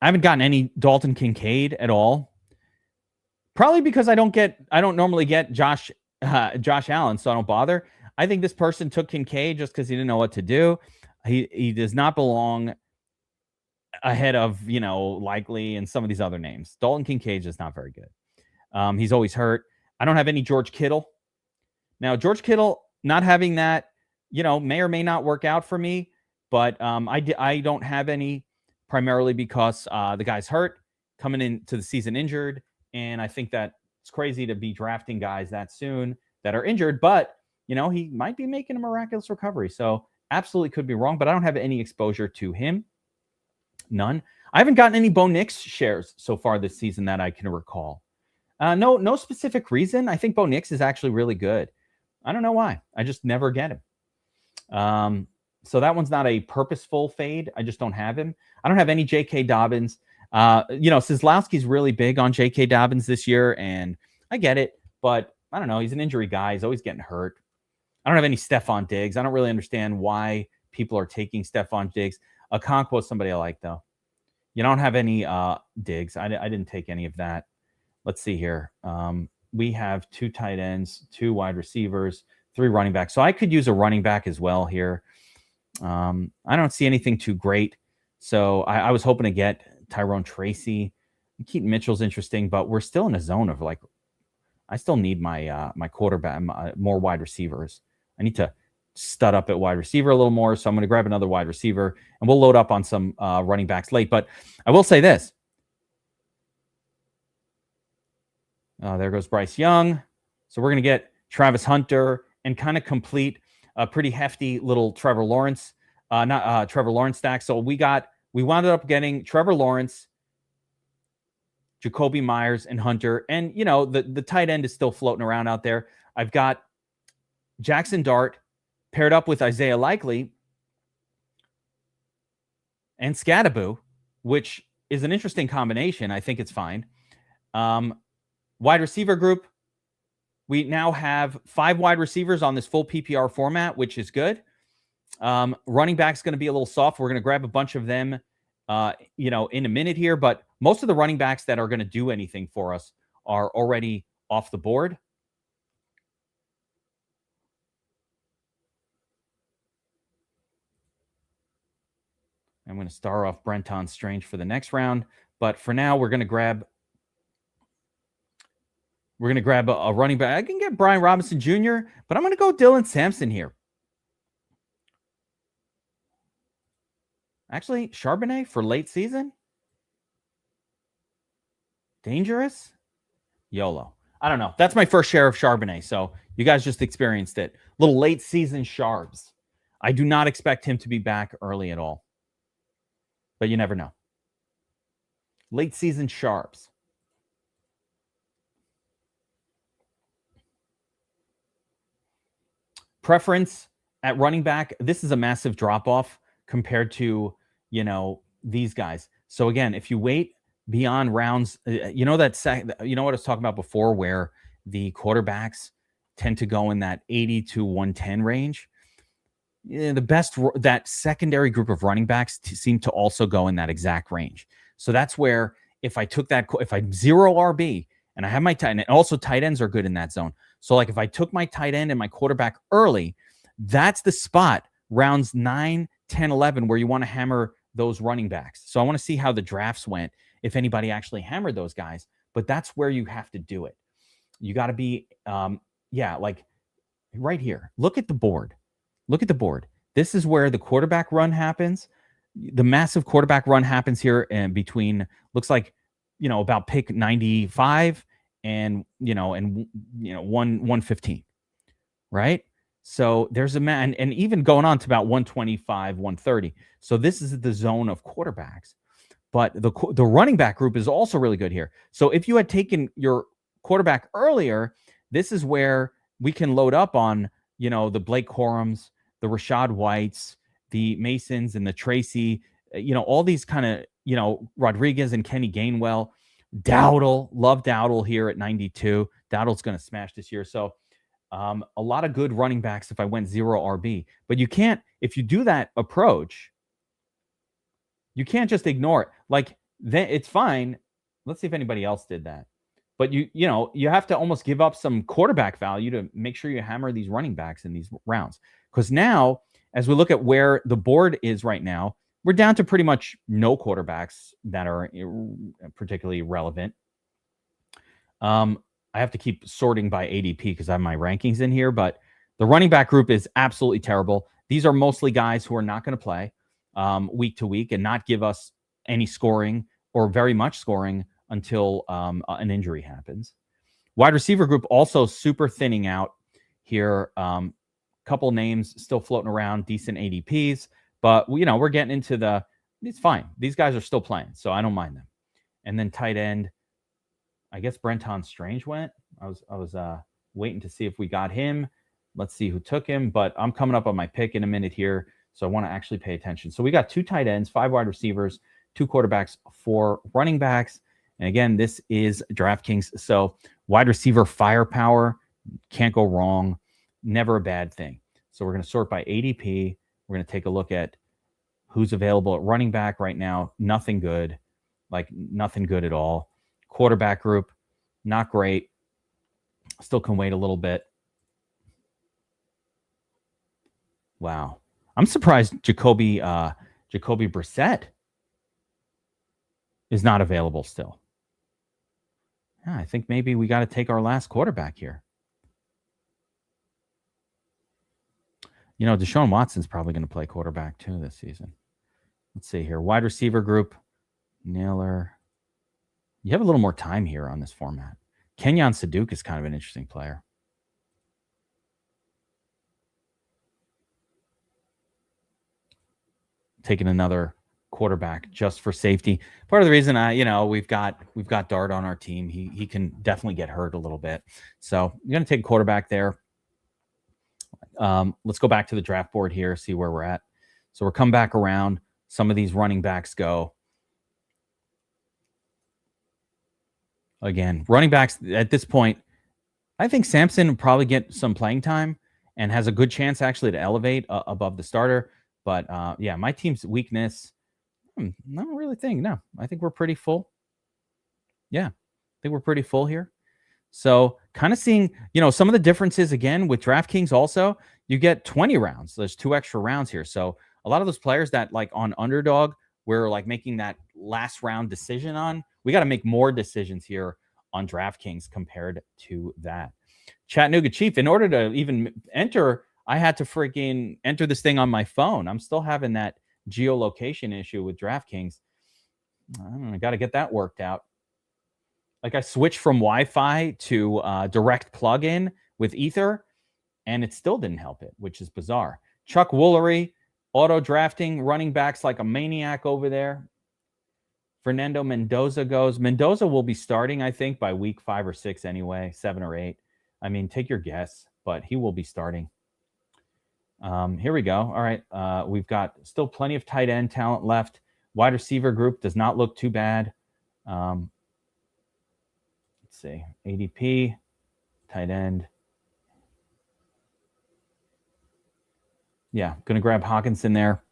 haven't gotten any Dalton Kincaid at all. Probably because I don't normally get Josh Allen, so I don't bother. I think this person took Kincaid just because he didn't know what to do. He does not belong ahead of, Likely and some of these other names. Dalton Kincaid is not very good. He's always hurt. I don't have any George Kittle. Now, George Kittle, not having that, may or may not work out for me, but I don't have any primarily because the guy's hurt, coming into the season injured, and I think that it's crazy to be drafting guys that soon that are injured, but he might be making a miraculous recovery. So absolutely could be wrong, but I don't have any exposure to him. None. I haven't gotten any Bo Nix shares so far this season that I can recall. No specific reason. I think Bo Nix is actually really good. I don't know why. I just never get him. So that one's not a purposeful fade. I just don't have him. I don't have any J.K. Dobbins. Szlowski's really big on J.K. Dobbins this year, and I get it, but I don't know. He's an injury guy. He's always getting hurt. I don't have any Stephon Diggs. I don't really understand why people are taking Stephon Diggs. Okonkwo is somebody I like, though. You don't have any Diggs. I didn't take any of that. Let's see here. We have 2 tight ends, 2 wide receivers, 3 running backs. So I could use a running back as well here. I don't see anything too great. So I was hoping to get Tyrone Tracy. Keaton Mitchell's interesting, but we're still in a zone of like, I still need my quarterback, more wide receivers. I need to stud up at wide receiver a little more. So I'm going to grab another wide receiver, and we'll load up on some running backs late. But I will say this. There goes Bryce Young. So we're going to get Travis Hunter and kind of complete a pretty hefty little Trevor Lawrence, Trevor Lawrence stack. So we wound up getting Trevor Lawrence, Jacoby Myers, and Hunter. And, you know, the tight end is still floating around out there. I've got Jackson Dart paired up with Isaiah Likely and Scattaboo, which is an interesting combination. I think it's fine. Wide receiver group, we now have 5 wide receivers on this full PPR format, which is good. Running back's going to be a little soft. We're going to grab a bunch of them, in a minute here. But most of the running backs that are going to do anything for us are already off the board. I'm going to star off Brenton Strange for the next round. But for now, we're going to grab a running back. I can get Brian Robinson Jr., but I'm going to go Dylan Sampson here. Actually, Charbonnet for late season? Dangerous? YOLO. I don't know. That's my first share of Charbonnet, so you guys just experienced it. Little late season Charbs. I do not expect him to be back early at all. But you never know. Late season Charbs. Preference at running back. This is a massive drop-off compared to, these guys. So again, if you wait beyond rounds, you know what I was talking about before, where the quarterbacks tend to go in that 80 to 110 range. That secondary group of running backs seem to also go in that exact range. So that's where if I zero RB and I have my tight end, and also tight ends are good in that zone. So like if I took my tight end and my quarterback early, that's the spot, rounds 9, 10, 11, where you want to hammer those running backs. So I want to see how the drafts went, if anybody actually hammered those guys. But that's where you have to do it. You got to be, like right here. Look at the board. This is where the quarterback run happens. The massive quarterback run happens here, and between, looks like, about pick 95 and 115, right? So there's a man, and even going on to about 125, 130. So this is the zone of quarterbacks. But the running back group is also really good here. So if you had taken your quarterback earlier, this is where we can load up on, the Blake Corums, the Rashad Whites, the Masons, and the Tracy, all these kind of, Rodriguez and Kenny Gainwell. Dowdle, love Dowdle here at 92. Dowdle's going to smash this year. So a lot of good running backs if I went 0 RB. But you can't, if you do that approach, you can't just ignore it. Like, then it's fine. Let's see if anybody else did that. But you have to almost give up some quarterback value to make sure you hammer these running backs in these rounds. Because now, as we look at where the board is right now, we're down to pretty much no quarterbacks that are particularly relevant. I have to keep sorting by ADP because I have my rankings in here, but the running back group is absolutely terrible. These are mostly guys who are not going to play week to week and not give us any scoring or very much scoring until an injury happens. Wide receiver group also super thinning out here. Couple names still floating around, decent ADPs, but we're getting into it's fine. These guys are still playing, so I don't mind them. And then tight end, I guess Brenton Strange went. I was waiting to see if we got him. Let's see who took him, but I'm coming up on my pick in a minute here, so I want to actually pay attention. So we got 2 tight ends, 5 wide receivers, 2 quarterbacks, 4 running backs. And again, this is DraftKings. So wide receiver firepower, can't go wrong. Never a bad thing. So we're going to sort by ADP. We're going to take a look at who's available at running back right now. Nothing good. Like nothing good at all. Quarterback group, not great. Still can wait a little bit. Wow. I'm surprised Jacoby Brissett is not available still. Yeah, I think maybe we got to take our last quarterback here. You know, Deshaun Watson's probably going to play quarterback too this season. Let's see here. Wide receiver group. Naylor. You have a little more time here on this format. Kenyon Saduk is kind of an interesting player. Taking another quarterback just for safety. Part of the reason we've got Dart on our team. He can definitely get hurt a little bit. So I'm going to take a quarterback there. Let's go back to the draft board here, see where we're at. So we're come back around. Some of these running backs go. Again, running backs at this point, I think Sampson will probably get some playing time and has a good chance actually to elevate above the starter. But yeah, my team's weakness, I don't really think. No, I think we're pretty full. Yeah, I think we're pretty full here. So kind of seeing, some of the differences again with DraftKings also, you get 20 rounds. There's 2 extra rounds here. So a lot of those players that like on Underdog, we're like making that last round decision on, we got to make more decisions here on DraftKings compared to that. Chattanooga Chief, in order to even enter, I had to freaking enter this thing on my phone. I'm still having that geolocation issue with DraftKings. I don't know, I got to get that worked out. Like I switched from Wi-Fi to direct plug-in with Ether, and it still didn't help it, which is bizarre. Chuck Woolery, auto drafting, running backs like a maniac over there. Fernando Mendoza goes. Mendoza will be starting, I think, by week 5 or 6 anyway, 7 or 8. I mean, take your guess, but he will be starting. Here we go. All right. We've got still plenty of tight end talent left. Wide receiver group does not look too bad. Let's see. ADP, tight end. Yeah, going to grab Hawkinson there.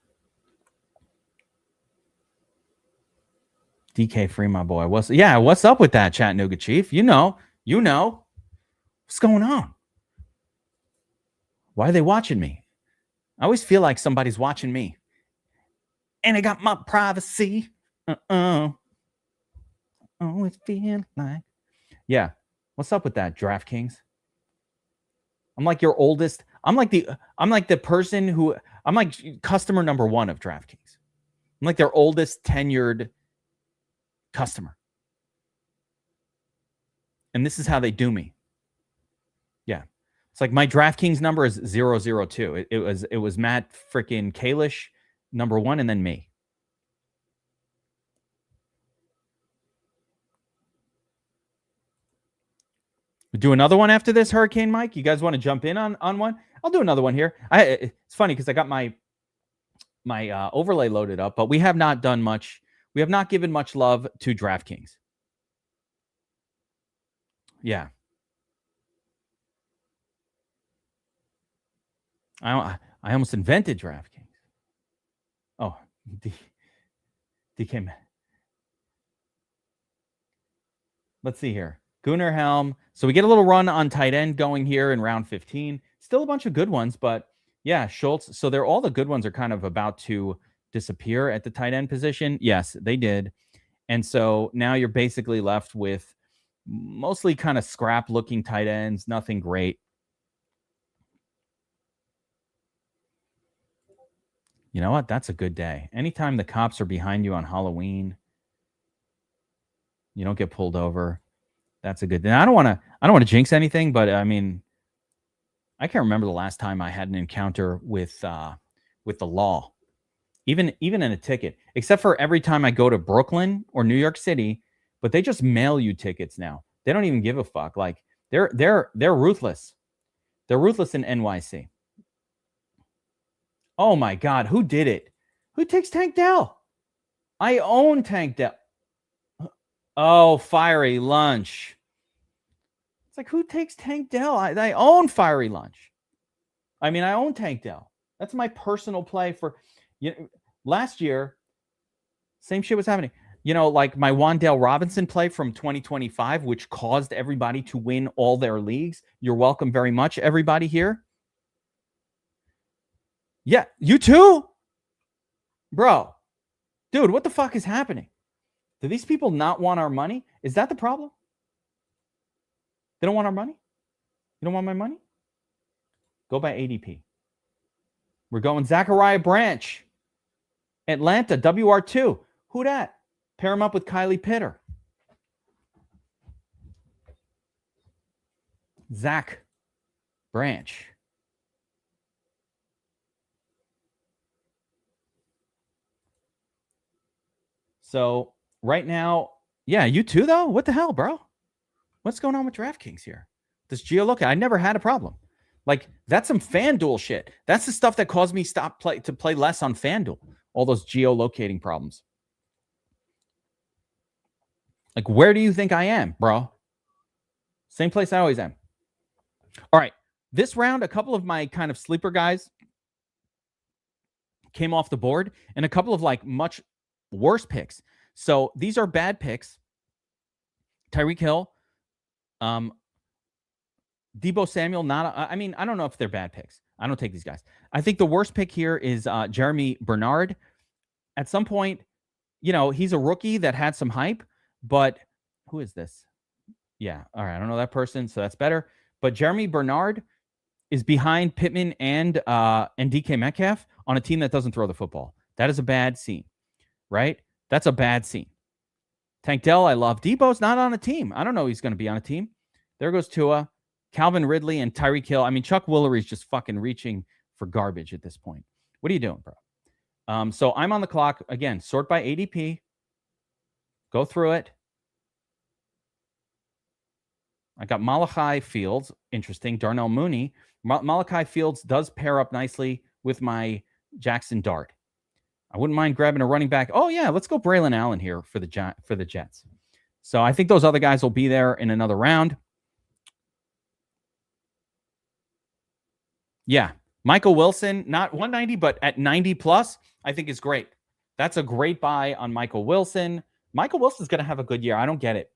DK Free, my boy. What's up with that, Chattanooga Chief? You know. What's going on? Why are they watching me? I always feel like somebody's watching me. And I got my privacy. Always feel like. Yeah. What's up with that, DraftKings? I'm like your oldest. I'm like the person who, I'm like customer number 1 of DraftKings. I'm like their oldest tenured customer. And this is how they do me. Yeah. It's like my DraftKings number is 002. It was Matt freaking Kalish, number 1, and then me. We do another one after this, Hurricane Mike. You guys want to jump in on one? I'll do another one here. It's funny because I got my overlay loaded up, but we have not done much. We have not given much love to DraftKings. Yeah. I almost invented DraftKings. Oh, DK. Let's see here. Gunnar Helm. So we get a little run on tight end going here in round 15. Still a bunch of good ones, but yeah, Schultz. So all the good ones are kind of about to disappear at the tight end position. Yes, they did. And so now you're basically left with mostly kind of scrap looking tight ends. Nothing great. You know what? That's a good day. Anytime the cops are behind you on Halloween, you don't get pulled over. That's a good day. I don't want to jinx anything, but I mean, I can't remember the last time I had an encounter with the law, even in a ticket, except for every time I go to Brooklyn or New York City, but they just mail you tickets now. They don't even give a fuck. Like they're ruthless. They're ruthless in NYC. Oh my God, who did it? Who takes Tank Dell? I own Tank Dell. Oh, Fiery Lunch. It's like, who takes Tank Dell? I own Fiery Lunch. I mean, I own Tank Dell. That's my personal play for, last year, same shit was happening. Like my Wandale Robinson play from 2025, which caused everybody to win all their leagues. You're welcome very much, everybody here. Yeah, you too? Bro. Dude, what the fuck is happening? Do these people not want our money? Is that the problem? They don't want our money? You don't want my money? Go by ADP. We're going Zachariah Branch. Atlanta, WR2. Who dat? Pair him up with Kylie Pitter. Zach Branch. So right now, yeah, you too, though? What the hell, bro? What's going on with DraftKings here? This geolocating, I never had a problem. Like, that's some FanDuel shit. That's the stuff that caused me to play less on FanDuel. All those geolocating problems. Like, where do you think I am, bro? Same place I always am. All right. This round, a couple of my kind of sleeper guys came off the board, and a couple of like much worse picks. So these are bad picks. Tyreek Hill, Debo Samuel, I mean, I don't know if they're bad picks. I don't take these guys. I think the worst pick here is Jeremy Bernard. At some point, you know, he's a rookie that had some hype, but who is this? Yeah, all right, I don't know that person, so that's better. But Jeremy Bernard is behind Pittman and DK Metcalf on a team that doesn't throw the football. That is a bad scene, right? That's a bad scene. Tank Dell, I love. Debo's not on a team. I don't know he's going to be on a team. There goes Tua, Calvin Ridley, and Tyreek Hill. I mean, Chuck Woolery's just fucking reaching for garbage at this point. What are you doing, bro? So I'm on the clock. Again, sort by ADP. Go through it. I got Malachi Fields. Interesting. Darnell Mooney. Malachi Fields does pair up nicely with my Jackson Dart. I wouldn't mind grabbing a running back. Oh, yeah, let's go Braylon Allen here for the Jets. So I think those other guys will be there in another round. Yeah, Michael Wilson, not 190, but at 90 plus, I think is great. That's a great buy on Michael Wilson. Michael Wilson's going to have a good year. I don't get it.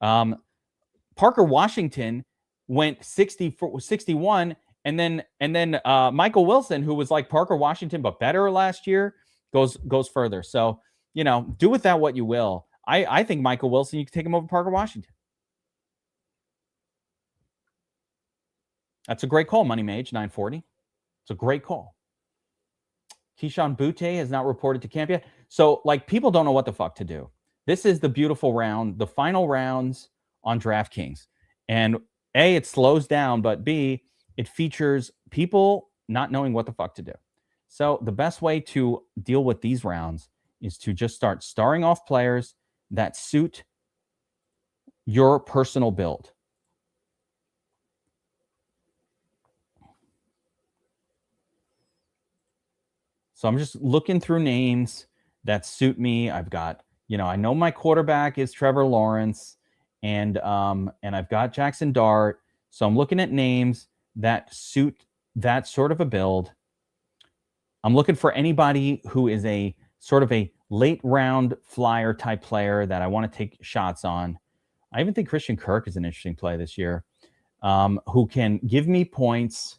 Parker Washington went 61, and then Michael Wilson, who was like Parker Washington but better last year, goes further. So, you know, do with that what you will. I think Michael Wilson, you can take him over Parker Washington. That's a great call, Money Mage, 940. It's a great call. Keyshawn Butte has not reported to camp yet. So, like, people don't know what the fuck to do. This is the beautiful round, the final rounds on DraftKings. And A, it slows down, but B, it features people not knowing what the fuck to do. So the best way to deal with these rounds is to just start starring off players that suit your personal build. So I'm just looking through names that suit me. I've got, you know, I know my quarterback is Trevor Lawrence, and I've got Jackson Dart. So I'm looking at names that suit that sort of a build. I'm looking for anybody who is a sort of a late round flyer type player that I want to take shots on. I even think Christian Kirk is an interesting play this year, who can give me points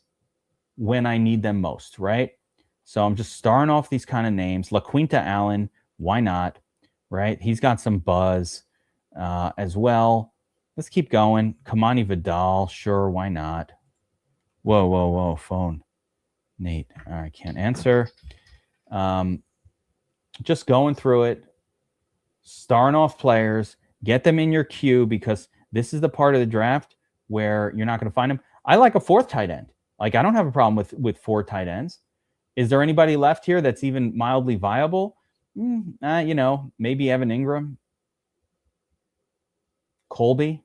when I need them most, right? So I'm just starring off these kind of names. LaQuinta Allen, why not, right? He's got some buzz as well. Let's keep going. Kamani Vidal, sure, why not? Whoa, phone. Nate, all right, can't answer. Just going through it, starring off players, get them in your queue, because this is the part of the draft where you're not going to find them. I like a fourth tight end. Like, I don't have a problem with four tight ends. Is there anybody left here that's even mildly viable? You know, maybe Evan Ingram, Colby,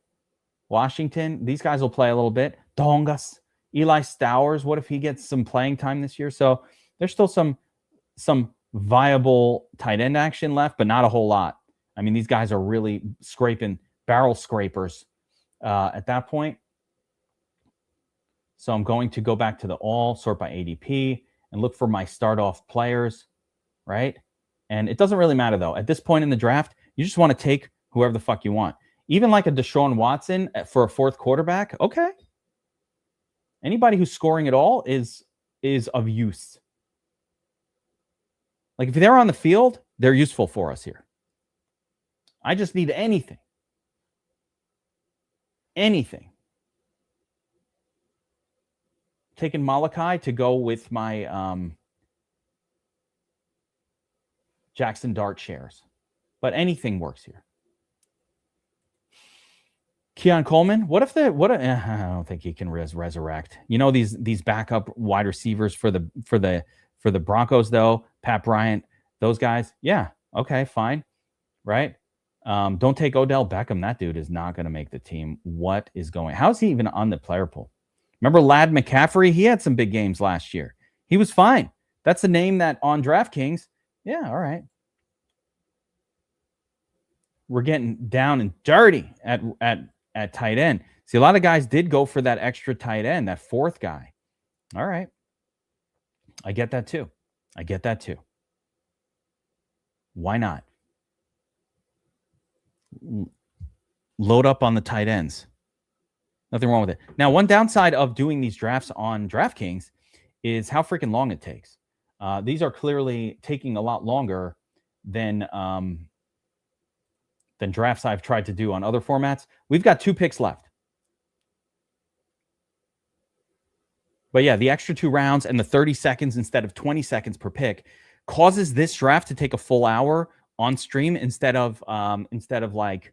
Washington. These guys will play a little bit. Dongas, Eli Stowers. What if he gets some playing time this year? So there's still some viable tight end action left, but not a whole lot. I mean, these guys are really scraping barrel scrapers at that point. So I'm going to go back to the all, sort by ADP, and look for my start off players, right? And it doesn't really matter, though. At this point in the draft, you just want to take whoever the fuck you want. Even like a Deshaun Watson for a fourth quarterback, okay. Anybody who's scoring at all is of use. Like, if they're on the field, they're useful for us here. I just need anything. Anything. taken Malachi to go with my Jackson Dart shares. But anything works here. Keon Coleman, I don't think he can resurrect. You know, these backup wide receivers for the Broncos, though, Pat Bryant, those guys, yeah, okay, fine, right? Don't take Odell Beckham. That dude is not going to make the team. What is going? How is he even on the player pool? Remember Lad McCaffrey? He had some big games last year. He was fine. That's a name that on DraftKings, yeah, all right. We're getting down and dirty at tight end. See, a lot of guys did go for that extra tight end, that fourth guy. All right. I get that too. Why not? Load up on the tight ends. Nothing wrong with it. Now, one downside of doing these drafts on DraftKings is how freaking long it takes. These are clearly taking a lot longer than drafts I've tried to do on other formats. We've got 2 picks left. But yeah, the extra 2 rounds and the 30 seconds instead of 20 seconds per pick causes this draft to take a full hour on stream instead of like,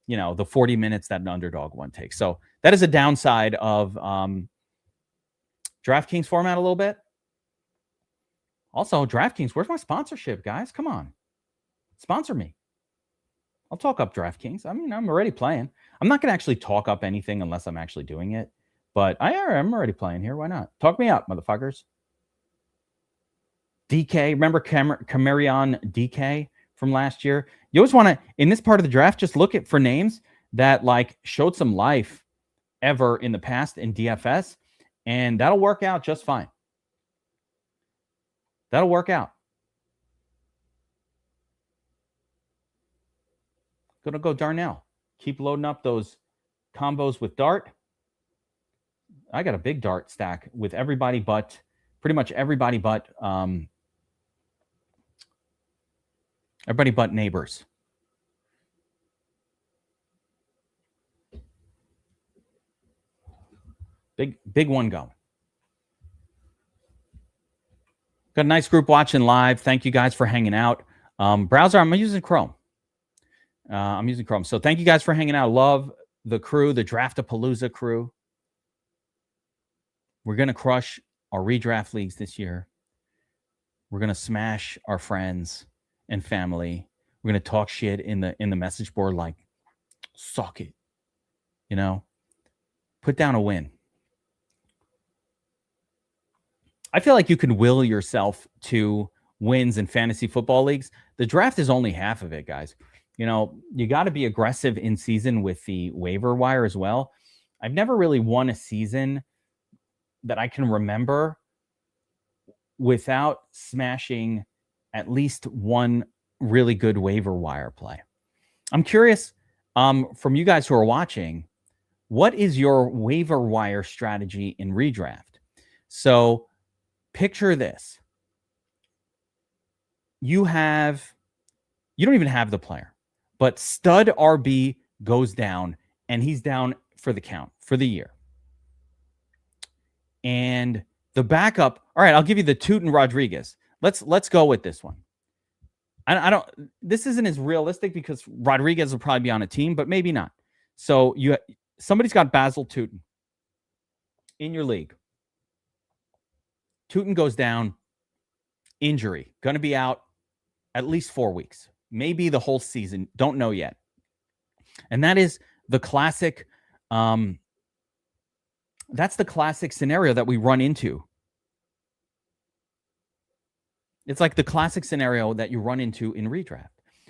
you know, the 40 minutes that an Underdog one takes. So that is a downside of DraftKings format a little bit. Also, DraftKings, where's my sponsorship, guys? Come on. Sponsor me. I'll talk up DraftKings. I mean, I'm already playing. I'm not going to actually talk up anything unless I'm actually doing it. But I'm already playing here. Why not? Talk me up, motherfuckers. DK. Remember Camarion DK from last year? You always want to, in this part of the draft, just look for names that like showed some life ever in the past in DFS. And that'll work out just fine. That'll work out. Gonna go Darnell. Keep loading up those combos with Dart. I got a big Dart stack with everybody but pretty much everybody but neighbors. Big one going. Got a nice group watching live. Thank you guys for hanging out. Browser, I'm using Chrome. So thank you guys for hanging out. Love the crew, the Draftapalooza crew. We're going to crush our redraft leagues this year. We're going to smash our friends and family. We're going to talk shit in the message board like, suck it. You know, put down a win. I feel like you can will yourself to wins in fantasy football leagues. The draft is only half of it, guys. You know, you got to be aggressive in season with the waiver wire as well. I've never really won a season that I can remember without smashing at least one really good waiver wire play. I'm curious from you guys who are watching, what is your waiver wire strategy in redraft? So picture this. You don't even have the player, but stud RB goes down and he's down for the count for the year. And the backup, all right, I'll give you the Tootin Rodriguez. Let's go with this one. This isn't as realistic because Rodriguez will probably be on a team, but maybe not. So somebody's got Basil Tootin in your league. Tootin goes down, injury, going to be out at least 4 weeks, maybe the whole season. Don't know yet. And that is the classic. That's the classic scenario that we run into. It's like the classic scenario that you run into in redraft.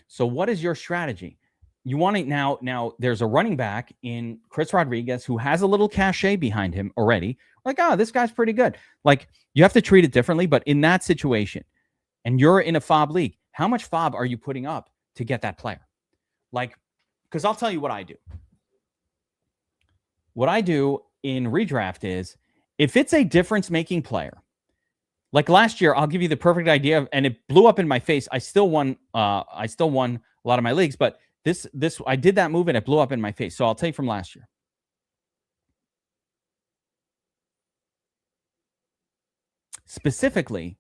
So what is your strategy? You want it now there's a running back in Chris Rodriguez who has a little cachet behind him already. Like, this guy's pretty good. Like, you have to treat it differently, but in that situation, and you're in a FOB league, how much FOB are you putting up to get that player? Like, because I'll tell you what I do. What I do in redraft is, if it's a difference-making player, like last year, I'll give you the perfect idea, and it blew up in my face. I still won a lot of my leagues, but this I did that move and it blew up in my face. So I'll tell you from last year. specifically,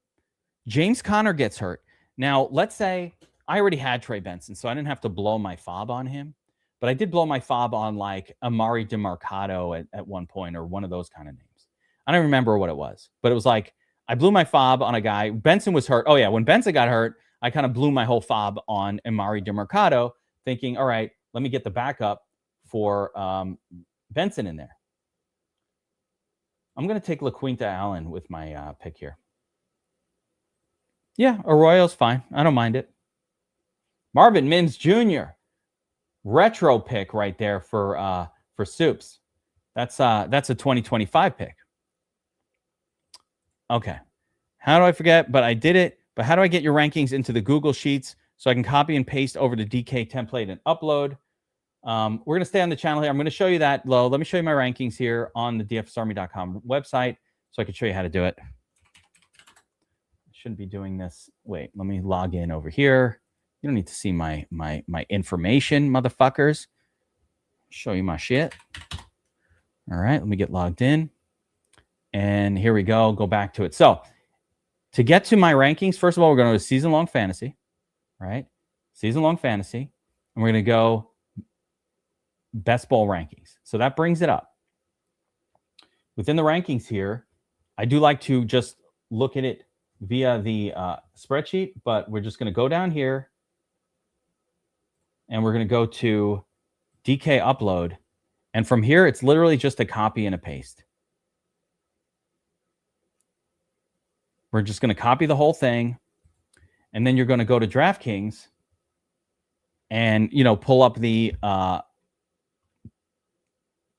James Conner gets hurt. Now, let's say I already had Trey Benson, so I didn't have to blow my fob on him. But I did blow my fob on like Amari DeMarcado at one point, or one of those kind of names. I don't remember what it was, but it was like I blew my fob on a guy. Benson was hurt. Oh, yeah. When Benson got hurt, I kind of blew my whole fob on Amari DeMarcado, thinking, all right, let me get the backup for Benson in there. I'm going to take LaQuinta Allen with my pick here. Yeah, Arroyo's fine. I don't mind it. Marvin Mims Jr. Retro pick right there for Soups. That's a 2025 pick. Okay. How do I forget? But I did it. But how do I get your rankings into the Google Sheets so I can copy and paste over the DK template and upload? We're going to stay on the channel here. I'm going to show you that, Lo. Let me show you my rankings here on the DFSArmy.com website so I can show you how to do it. I shouldn't be doing this. Wait, let me log in over here. You don't need to see my information, motherfuckers. Show you my shit. All right, let me get logged in. And here we go. Go back to it. So to get to my rankings, first of all, we're going to go to season-long fantasy, right? Season-long fantasy. And we're going to go best ball rankings. So that brings it up. Within the rankings here, I do like to just look at it via the spreadsheet, but we're just going to go down here and we're going to go to DK upload. And from here, it's literally just a copy and a paste. We're just going to copy the whole thing. And then you're going to go to DraftKings and, pull up the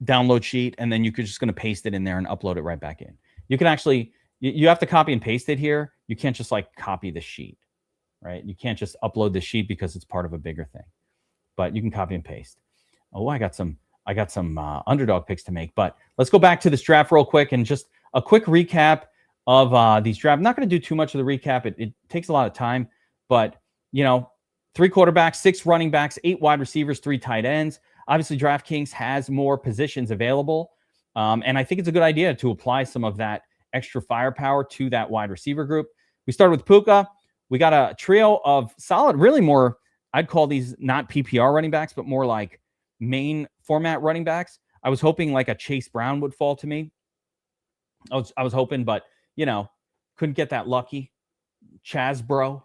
download sheet. And then you're just going to paste it in there and upload it right back in. You can actually, you have to copy and paste it here. You can't just like copy the sheet, right? You can't just upload the sheet because it's part of a bigger thing, but you can copy and paste. Oh, I got some underdog picks to make, but let's go back to this draft real quick and just a quick recap of these drafts. I'm not going to do too much of the recap. It takes a lot of time, but 3 quarterbacks, 6 running backs, 8 wide receivers, 3 tight ends. Obviously, DraftKings has more positions available, and I think it's a good idea to apply some of that extra firepower to that wide receiver group. We started with Puka. We got a trio of solid, really more, I'd call these not PPR running backs, but more like main format running backs. I was hoping like a Chase Brown would fall to me. I was hoping, but couldn't get that lucky. Chaz bro.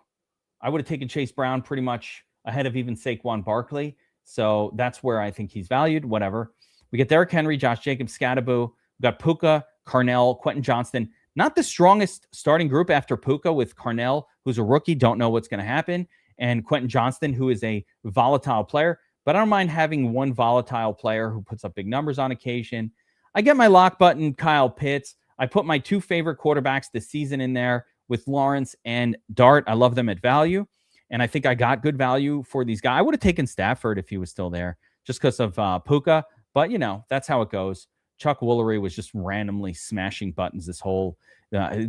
I would have taken Chase Brown pretty much ahead of even Saquon Barkley. So that's where I think he's valued. Whatever. We get Derrick Henry, Josh Jacobs, Scadaboo. We got Puka, Carnell, Quentin Johnston. Not the strongest starting group after Puka, with Carnell, who's a rookie, don't know what's going to happen, and Quentin Johnston, who is a volatile player. But I don't mind having one volatile player who puts up big numbers on occasion. I get my lock button, Kyle Pitts. I put my 2 favorite quarterbacks this season in there with Lawrence and Dart. I love them at value, and I think I got good value for these guys. I would have taken Stafford if he was still there just because of Puka, but, that's how it goes. Chuck Woolery was just randomly smashing buttons this whole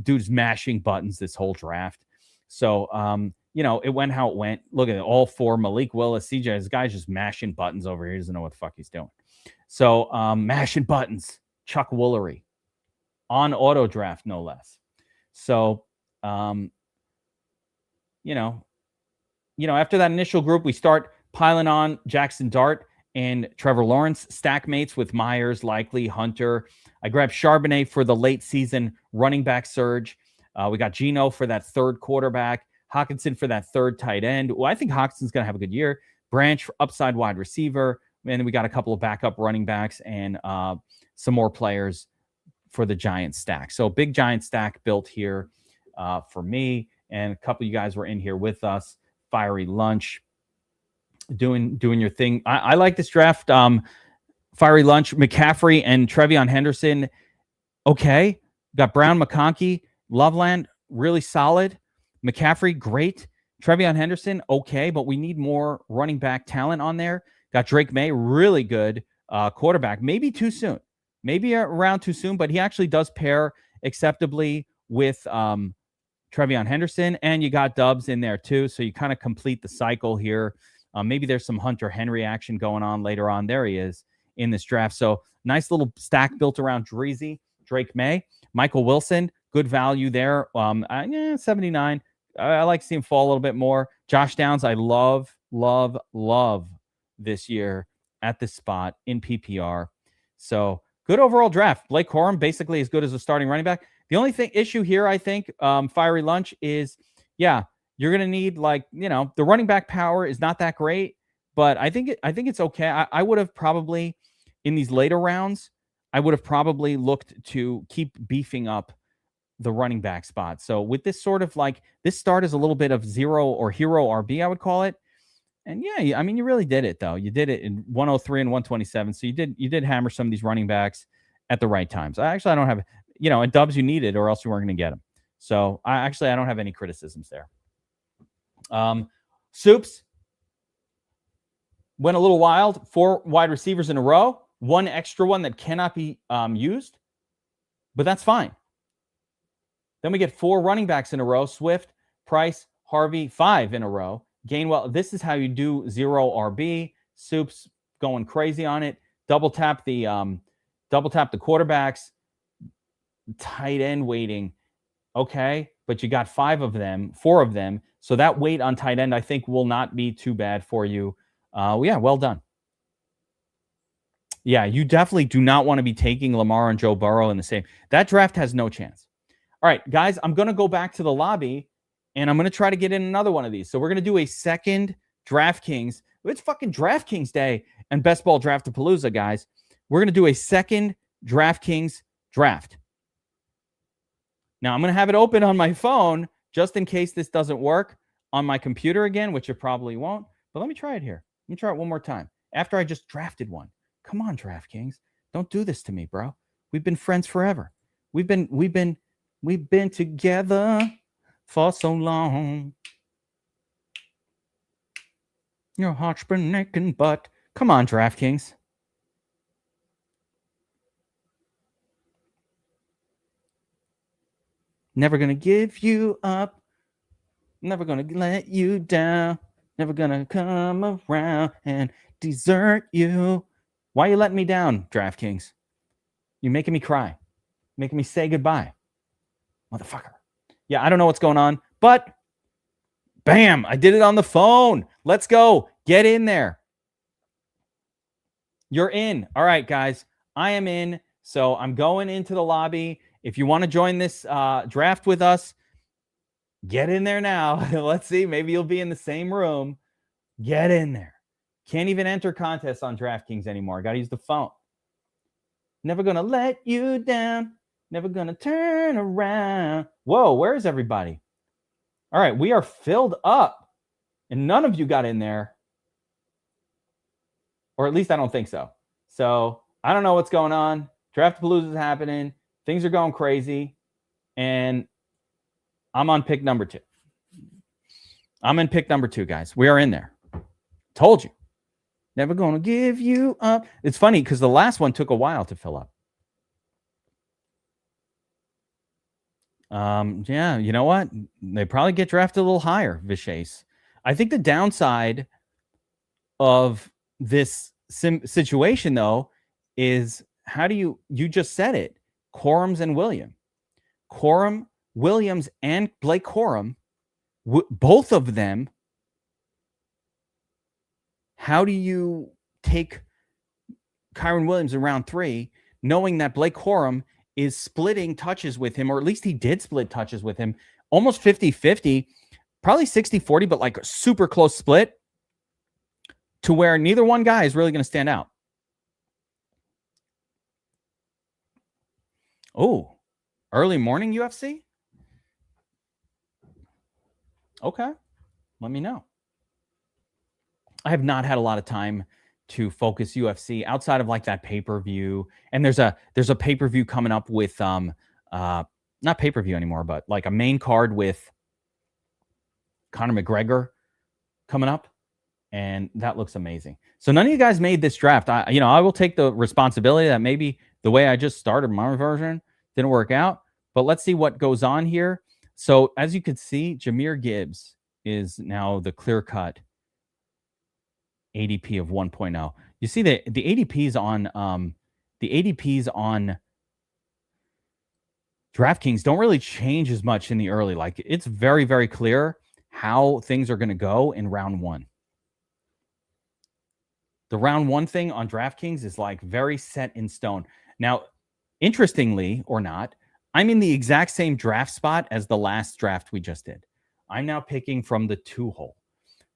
dude's mashing buttons this whole draft. So, it went how it went. Look at it, all 4. Malik Willis, CJ, this guy's just mashing buttons over here. He doesn't know what the fuck he's doing. So, mashing buttons, Chuck Woolery. On auto draft, no less. So, after that initial group, we start piling on Jackson Dart and Trevor Lawrence, stack mates with Myers, Likely, Hunter. I grabbed Charbonnet for the late season running back surge. We got Geno for that 3rd quarterback, Hawkinson for that 3rd tight end. Well, I think Hawkinson's going to have a good year. Branch for upside wide receiver. And then we got a couple of backup running backs and some more players for the Giant stack. So big Giant stack built here for me, and a couple of you guys were in here with us. Fiery Lunch, doing your thing. I like this draft. Fiery Lunch, McCaffrey and Trevion Henderson. Okay. Got Brown, McConkey, Loveland, really solid. McCaffrey, great. Trevion Henderson, okay, but we need more running back talent on there. Got Drake May, really good quarterback. Maybe too soon. Maybe around too soon, but he actually does pair acceptably with Trevion Henderson, and you got Dubs in there too, so you kind of complete the cycle here. Maybe there's some Hunter Henry action going on later on. There he is in this draft. So nice little stack built around Dreezy, Drake May, Michael Wilson, good value there. 79. I like to see him fall a little bit more. Josh Downs, I love this year at this spot in PPR. So good overall draft. Blake Corum, basically as good as a starting running back. The only issue here, I think, Fiery Lunch is, you're going to need the running back power is not that great, but I think it's okay. I would have probably in these later rounds, I would have probably looked to keep beefing up the running back spot. So with this sort of this start is a little bit of zero or hero RB, I would call it. And I mean, you really did it though. You did it in 103 and 127. So you did hammer some of these running backs at the right times. I don't have, at Dubs you needed or else you weren't going to get them. So I don't have any criticisms there. Soups went a little wild. 4 wide receivers in a row. 1 extra one that cannot be used, but that's fine. Then we get 4 running backs in a row. Swift, Price, Harvey, 5 in a row. Gainwell, this is how you do 0 RB. Soups going crazy on it. Double tap the quarterbacks. Tight end waiting. Okay, but you got 4 of them. So that weight on tight end, I think, will not be too bad for you. Well done. Yeah, you definitely do not want to be taking Lamar and Joe Burrow in the same. That draft has no chance. All right, guys, I'm going to go back to the lobby, and I'm going to try to get in another one of these. So we're going to do a second DraftKings. It's fucking DraftKings Day and Best Ball Draft-a-Palooza, guys. We're going to do a second DraftKings draft. Now, I'm going to have it open on my phone just in case this doesn't work on my computer again, which it probably won't. But let me try it here. Let me try it one more time after I just drafted one. Come on, DraftKings. Don't do this to me, bro. We've been friends forever. We've been together for so long. Your heart's been aching, but come on, DraftKings. Never gonna give you up. Never gonna let you down. Never gonna come around and desert you. Why are you letting me down, DraftKings? You're making me cry. Making me say goodbye. Motherfucker. Yeah, I don't know what's going on, but bam, I did it on the phone. Let's go. Get in there. You're in. All right, guys. I am in. So I'm going into the lobby. If you want to join this draft with us, get in there now. Let's see. Maybe you'll be in the same room. Get in there. Can't even enter contests on DraftKings anymore. Got to use the phone. Never going to let you down. Never going to turn around. Whoa, where is everybody? All right, we are filled up. And none of you got in there. Or at least I don't think so. So I don't know what's going on. Draft-a-Palooza is happening. Things are going crazy. And I'm on pick number 2. I'm in pick number 2, guys. We are in there. Told you. Never going to give you up. It's funny because the last one took a while to fill up. Yeah, you know what? They probably get drafted a little higher, Vishace. I think the downside of this situation, though, is how do you just said it, Corums and Williams. Williams and Blake Corum, both of them. How do you take Kyron Williams in round 3, knowing that Blake Corum is splitting touches with him, or at least he did split touches with him, almost 50-50, probably 60-40, but like a super close split to where neither one guy is really going to stand out. Oh, early morning UFC? Okay, let me know. I have not had a lot of time to focus UFC outside of like that pay-per-view. And there's a pay-per-view coming up with not pay-per-view anymore, but like a main card with Conor McGregor coming up. And that looks amazing. So none of you guys made this draft. I will take the responsibility that maybe the way I just started my version didn't work out. But let's see what goes on here. So as you can see, Jahmyr Gibbs is now the clear-cut ADP of 1.0. You see the ADPs on DraftKings don't really change as much in the early. Like, it's very, very clear how things are going to go in round one. The round one thing on DraftKings is like very set in stone. Now, interestingly or not, I'm in the exact same draft spot as the last draft we just did. I'm now picking from the 2-hole.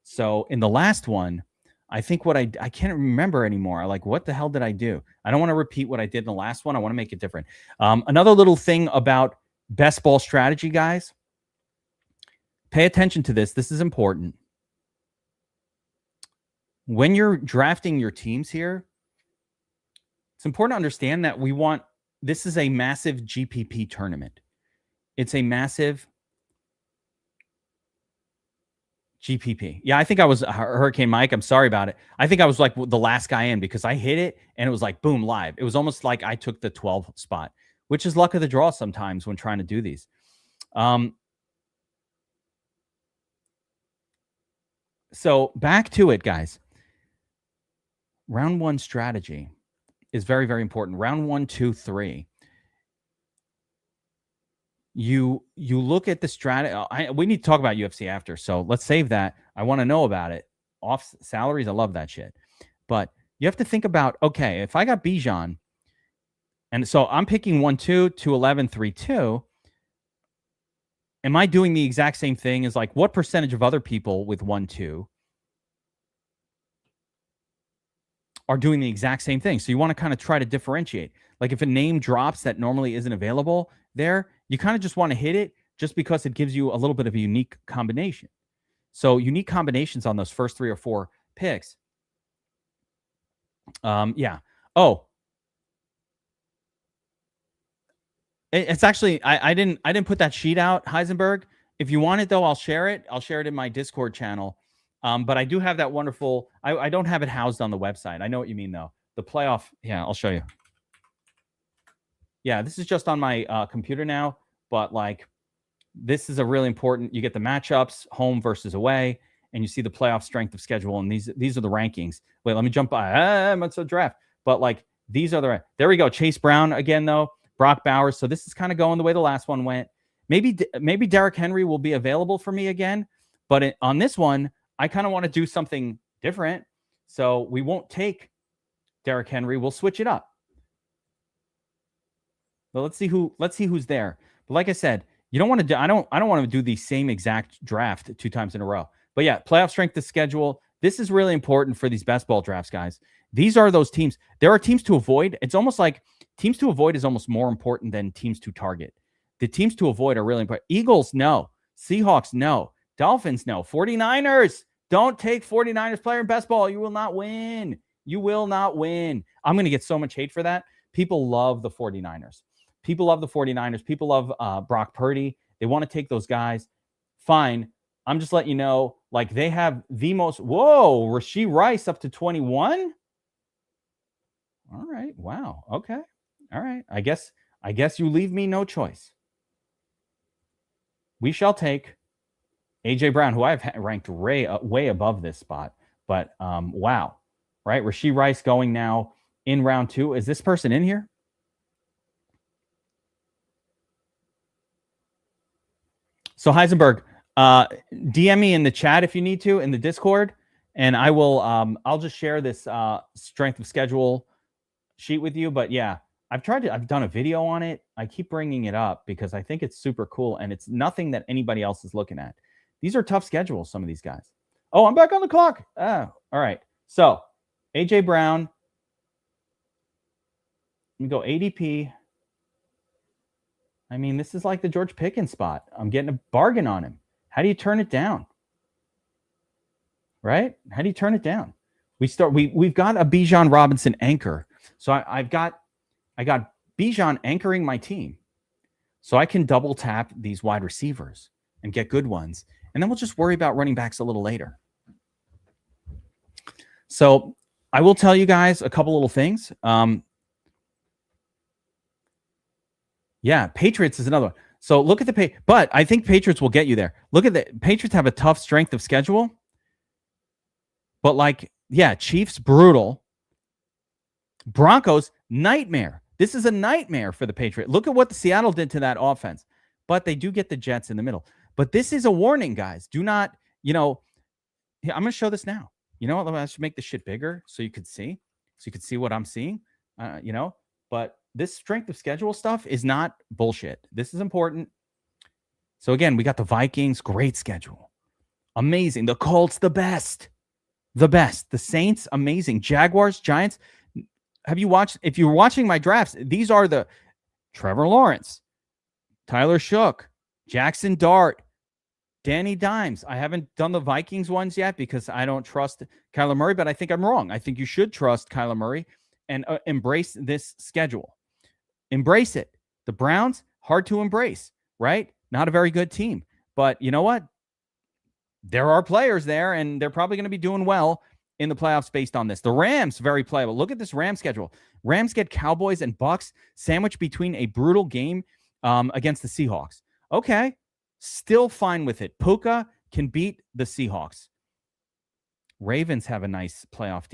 So in the last one, I think what I can't remember anymore. Like, what the hell did I do? I don't want to repeat what I did in the last one. I want to make it different. Another little thing about best ball strategy, guys. Pay attention to this. This is important. When you're drafting your teams here, it's important to understand that this is a massive GPP tournament. It's a massive GPP. Yeah, I think I was Hurricane Mike. I'm sorry about it. I think I was like the last guy in because I hit it and it was like, boom, live. It was almost like I took the 12 spot, which is luck of the draw sometimes when trying to do these. So back to it, guys. Round one strategy is very, very important. Round 1, 2, 3. You look at the strategy. We need to talk about UFC after, so let's save that. I want to know about it. Off salaries, I love that shit. But you have to think about, okay, if I got Bijan, and so I'm picking 1-2, 2-11, 3-2. Am I doing the exact same thing as like what percentage of other people with 1-2 are doing the exact same thing? So you want to kind of try to differentiate. Like if a name drops that normally isn't available there, you kind of just want to hit it just because it gives you a little bit of a unique combination. So unique combinations on those first 3 or 4 picks. Yeah. Oh, it's actually, I didn't put that sheet out, Heisenberg. If you want it though, I'll share it. I'll share it in my Discord channel. But I do have that wonderful, I don't have it housed on the website. I know what you mean though. The playoff. Yeah, I'll show you. Yeah, this is just on my computer now, but like this is a really important, you get the matchups, home versus away, and you see the playoff strength of schedule. And these are the rankings. Wait, let me jump by. I'm on draft. But like these are there we go. Chase Brown again though, Brock Bowers. So this is kind of going the way the last one went. Maybe Derrick Henry will be available for me again. But on this one, I kind of want to do something different. So we won't take Derrick Henry. We'll switch it up. So let's see who's there. But like I said, you don't want to do, I don't want to do the same exact draft 2 times in a row. But yeah, playoff strength of schedule. This is really important for these best ball drafts, guys. These are those teams. There are teams to avoid. It's almost like teams to avoid is almost more important than teams to target. The teams to avoid are really important. Eagles, no. Seahawks, no. Dolphins, no. 49ers, don't take 49ers player in best ball. You will not win. You will not win. I'm going to get so much hate for that. People love the 49ers. People love the 49ers. People love Brock Purdy. They want to take those guys. Fine. I'm just letting you know, like they have the most, whoa, Rashee Rice up to 21. All right. Wow. Okay. All right. I guess you leave me no choice. We shall take AJ Brown, who I've ranked way above this spot, but wow. Right. Rashee Rice going now in round 2. Is this person in here? So Heisenberg, DM me in the chat if you need to in the Discord, and I will. I'll just share this strength of schedule sheet with you. But yeah, I've done a video on it. I keep bringing it up because I think it's super cool, and it's nothing that anybody else is looking at. These are tough schedules. Some of these guys. Oh, I'm back on the clock. All right. So AJ Brown. Let me go ADP. I mean, this is like the George Pickens spot. I'm getting a bargain on him. How do you turn it down? Right? How do you turn it down? We've got a Bijan Robinson anchor. So I got Bijan anchoring my team. So I can double tap these wide receivers and get good ones. And then we'll just worry about running backs a little later. So I will tell you guys a couple little things. Yeah, Patriots is another one. So look at the but I think Patriots will get you there. Look at the Patriots have a tough strength of schedule. But like, yeah, Chiefs brutal. Broncos nightmare. This is a nightmare for the Patriots. Look at what the Seattle did to that offense. But they do get the Jets in the middle. But this is a warning, guys. Do not, I'm going to show this now. You know what? I should make this shit bigger so you could see. So you could see what I'm seeing, But this strength of schedule stuff is not bullshit. This is important. So again, we got the Vikings, great schedule. Amazing. The Colts, the best. The best. The Saints, amazing. Jaguars, Giants. Have you watched? If you're watching my drafts, these are the Trevor Lawrence, Tyler Shook, Jackson Dart, Danny Dimes. I haven't done the Vikings ones yet because I don't trust Kyler Murray, but I think I'm wrong. I think you should trust Kyler Murray and embrace this schedule. Embrace it. The Browns, hard to embrace, right? Not a very good team. But you know what? There are players there, and they're probably going to be doing well in the playoffs based on this. The Rams, very playable. Look at this Rams schedule. Rams get Cowboys and Bucks sandwiched between a brutal game against the Seahawks. Okay, still fine with it. Puka can beat the Seahawks. Ravens have a nice playoff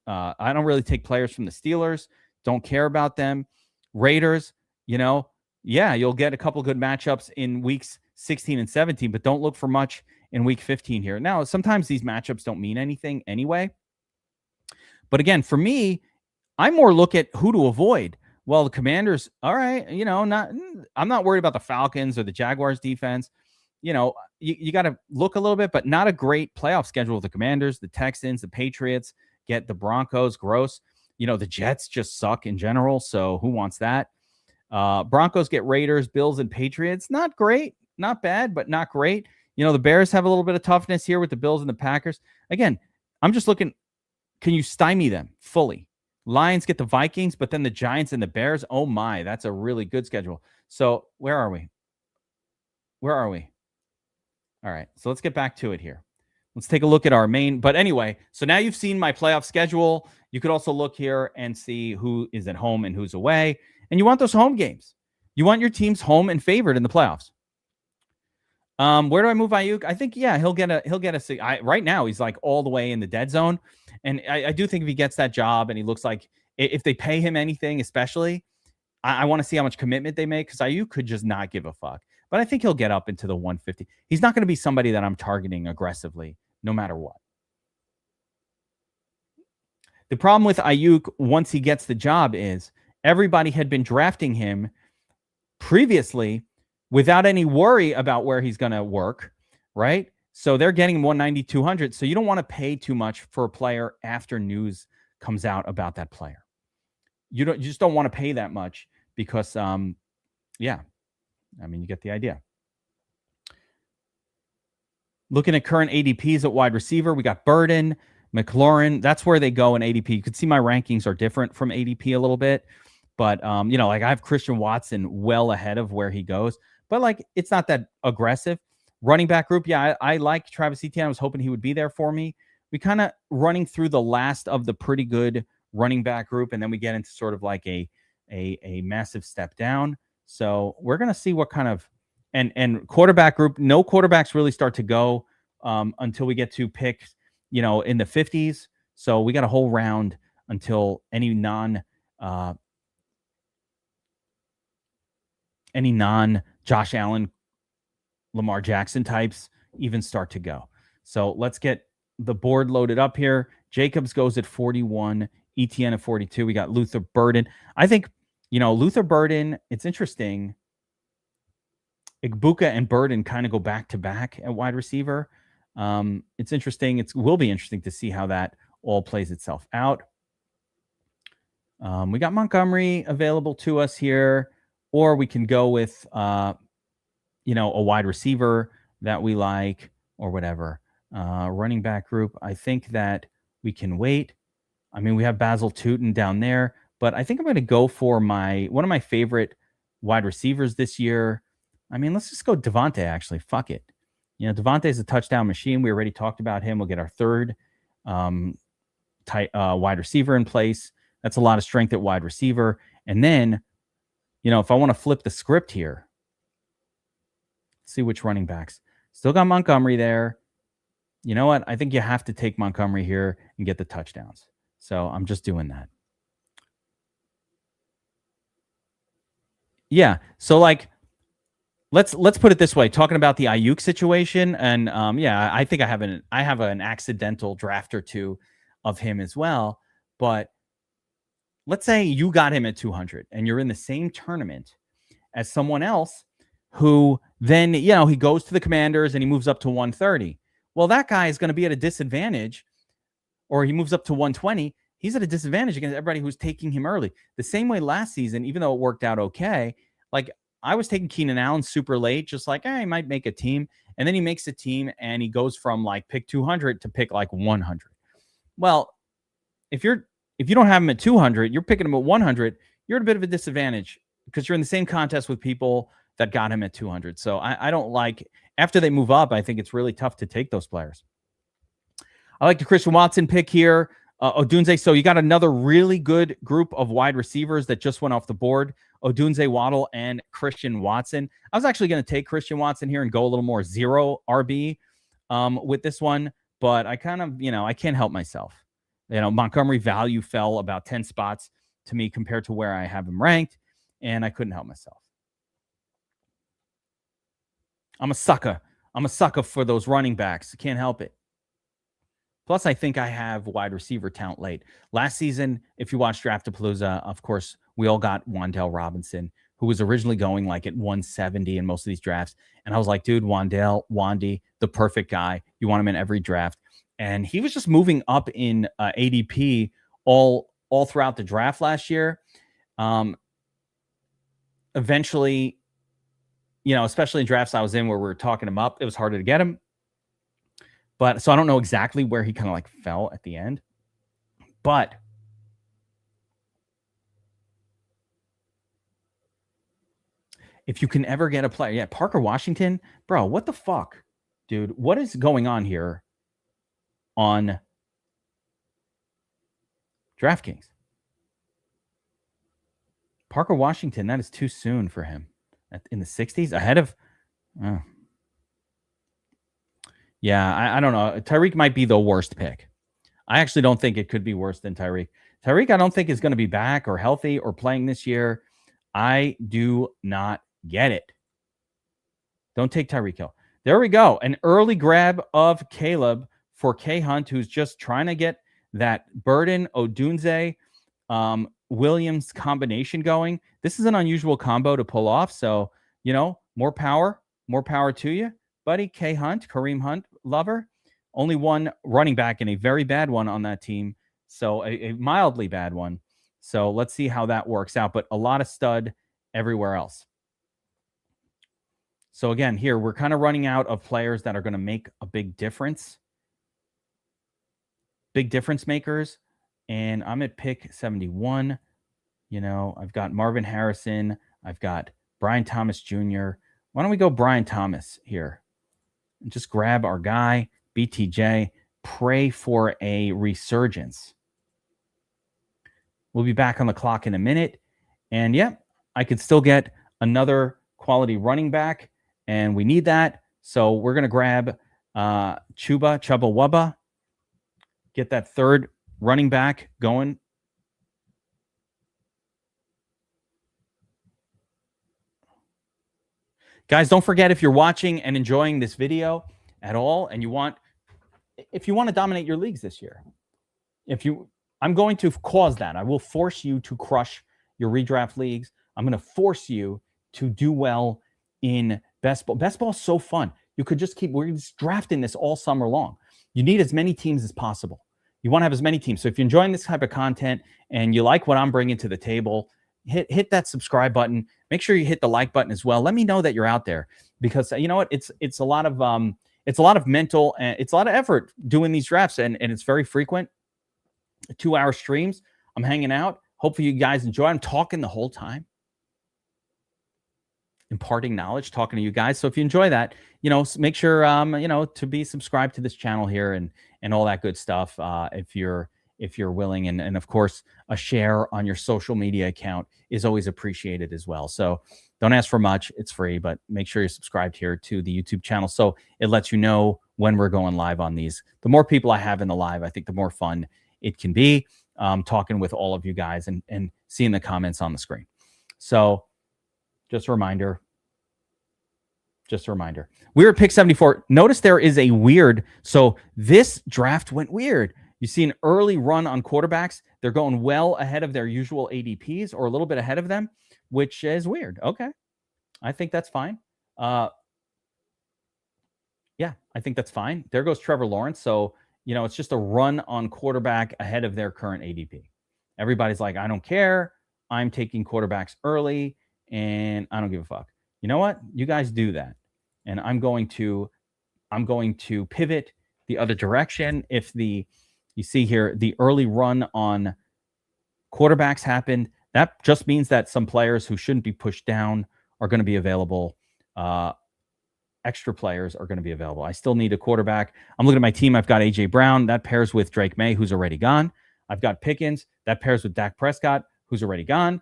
I don't really take players from the Steelers. Don't care about them. Raiders, you'll get a couple good matchups in weeks 16 and 17, but don't look for much in week 15 here. Now, sometimes these matchups don't mean anything anyway. But again, for me, I more look at who to avoid. Well, the Commanders, all right, I'm not worried about the Falcons or the Jaguars defense. You got to look a little bit, but not a great playoff schedule with the Commanders, the Texans, the Patriots, get the Broncos, gross. The Jets just suck in general, so who wants that? Broncos get Raiders, Bills, and Patriots. Not great, not bad, but not great. The Bears have a little bit of toughness here with the Bills and the Packers. Again, I'm just looking, can you stymie them fully? Lions get the Vikings, but then the Giants and the Bears. Oh my, that's a really good schedule. So where are we? All right, so let's get back to it here. Let's take a look at our main. But anyway, so now you've seen my playoff schedule. You could also look here and see who is at home and who's away. And you want those home games. You want your teams home and favored in the playoffs. Where do I move Ayuk? I think, he'll get a right now he's like all the way in the dead zone. And I do think if he gets that job and he looks like, if they pay him anything, especially, I want to see how much commitment they make, because Ayuk could just not give a fuck. But I think he'll get up into the 150. He's not going to be somebody that I'm targeting aggressively, no matter what. The problem with Ayuk, once he gets the job, is everybody had been drafting him previously without any worry about where he's going to work, right? So they're getting 190, 200. So you don't want to pay too much for a player after news comes out about that player. You just don't want to pay that much because, you get the idea. Looking at current ADPs at wide receiver, we got Burden, McLaurin. That's where they go in ADP. You could see my rankings are different from ADP a little bit. But, I have Christian Watson well ahead of where he goes. But, it's not that aggressive. Running back group, I like Travis Etienne. I was hoping he would be there for me. We kind of running through the last of the pretty good running back group, and then we get into sort of like a massive step down. So we're going to see what kind of – and quarterback group, no quarterbacks really start to go until we get to pick, in the 50s. So we got a whole round until any non Josh Allen, Lamar Jackson types even start to go. So let's get the board loaded up here. Jacobs goes at 41, Etienne at 42. We got Luther Burden. I think, Luther Burden, it's interesting. Igbuka and Burden kind of go back to back at wide receiver. It's interesting. It will be interesting to see how that all plays itself out. We got Montgomery available to us here, or we can go with, a wide receiver that we like or whatever. Running back group, I think that we can wait. We have Basil Tootin down there, but I think I'm going to go for one of my favorite wide receivers this year. Let's just go Devontae, actually. Fuck it. Devontae's a touchdown machine. We already talked about him. We'll get our third wide receiver in place. That's a lot of strength at wide receiver. And then, if I want to flip the script here, see which running backs. Still got Montgomery there. You know what? I think you have to take Montgomery here and get the touchdowns. So I'm just doing that. Yeah. So like, let's put it this way. Talking about the Ayuk situation, and yeah, I think I have an accidental draft or two of him as well. But let's say you got him at 200, and you're in the same tournament as someone else who then, he goes to the Commanders and he moves up to 130. Well, that guy is going to be at a disadvantage, or he moves up to 120. He's at a disadvantage against everybody who's taking him early. The same way last season, even though it worked out okay, like I was taking Keenan Allen super late, just like, he might make a team. And then he makes a team and he goes from like pick 200 to pick like 100. Well, if you don't have him at 200, you're picking him at 100, you're at a bit of a disadvantage because you're in the same contest with people that got him at 200. So I don't like, after they move up, I think it's really tough to take those players. I like the Christian Watson pick here. Odunze. So you got another really good group of wide receivers that just went off the board. Odunze, Waddle, and Christian Watson. I was actually going to take Christian Watson here and go a little more 0 RB with this one, but I kind of, I can't help myself. Montgomery value fell about 10 spots to me compared to where I have him ranked, and I couldn't help myself. I'm a sucker. I'm a sucker for those running backs. I can't help it. Plus, I think I have wide receiver talent late. Last season, if you watched Draftapalooza, of course, we all got Wan'Dale Robinson, who was originally going like at 170 in most of these drafts. And I was like, dude, Wandy, the perfect guy. You want him in every draft. And he was just moving up in ADP all throughout the draft last year. Eventually, especially in drafts I was in where we were talking him up, it was harder to get him. But so I don't know exactly where he kind of like fell at the end. But if you can ever get a player, Parker Washington, bro, what the fuck, dude? What is going on here on DraftKings? Parker Washington, that is too soon for him. In the 60s, ahead of... Yeah, I don't know. Tyreek might be the worst pick. I actually don't think it could be worse than Tyreek. Tyreek, I don't think is going to be back or healthy or playing this year. I do not get it. Don't take Tyreek Hill. There we go. An early grab of Caleb for K Hunt, who's just trying to get that Burden, Odunze, Williams combination going. This is an unusual combo to pull off. So, more power to you, buddy. K Hunt, Kareem Hunt lover. Only one running back and a very bad one on that team. So a mildly bad one. So let's see how that works out. But a lot of stud everywhere else. So again, here we're kind of running out of players that are going to make a big difference. Big difference makers. And I'm at pick 71. I've got Marvin Harrison. I've got Brian Thomas Jr. Why don't we go Brian Thomas here? And just grab our guy, BTJ. Pray for a resurgence. We'll be back on the clock in a minute. And I could still get another quality running back. And we need that. So we're going to grab Chubba Wubba. Get that third running back going. Guys, don't forget, if you're watching and enjoying this video at all, and if you want to dominate your leagues this year, I'm going to cause that. I will force you to crush your redraft leagues. I'm going to force you to do well in best ball. Best ball is so fun. You could just we're just drafting this all summer long. You need as many teams as possible. You want to have as many teams. So if you're enjoying this type of content and you like what I'm bringing to the table, hit that subscribe button. Make sure you hit the like button as well. Let me know that you're out there, because you know what? It's a lot of mental and it's a lot of effort doing these drafts, and it's very frequent. 2-hour streams. I'm hanging out. Hopefully you guys enjoy. I'm talking the whole time, imparting knowledge, talking to you guys. So if you enjoy that, make sure to be subscribed to this channel here and all that good stuff. If you're willing, and of course, a share on your social media account is always appreciated as well. So don't ask for much. It's free, but make sure you're subscribed here to the YouTube channel so it lets you know when we're going live on these. The more people I have in the live, I think the more fun it can be, talking with all of you guys and seeing the comments on the screen. So Just a reminder. Just a reminder. We're at pick 74. Notice there is a weird. So this draft went weird. You see an early run on quarterbacks. They're going well ahead of their usual ADPs or a little bit ahead of them, which is weird. Okay. I think that's fine. Yeah, I think that's fine. There goes Trevor Lawrence. So, it's just a run on quarterback ahead of their current ADP. Everybody's like, I don't care. I'm taking quarterbacks early and I don't give a fuck. You know what? You guys do that. And I'm going to pivot the other direction. If you see here, the early run on quarterbacks happened, that just means that some players who shouldn't be pushed down are going to be available. Extra players are going to be available. I still need a quarterback. I'm looking at my team. I've got AJ Brown. That pairs with Drake May, who's already gone. I've got Pickens. That pairs with Dak Prescott, who's already gone.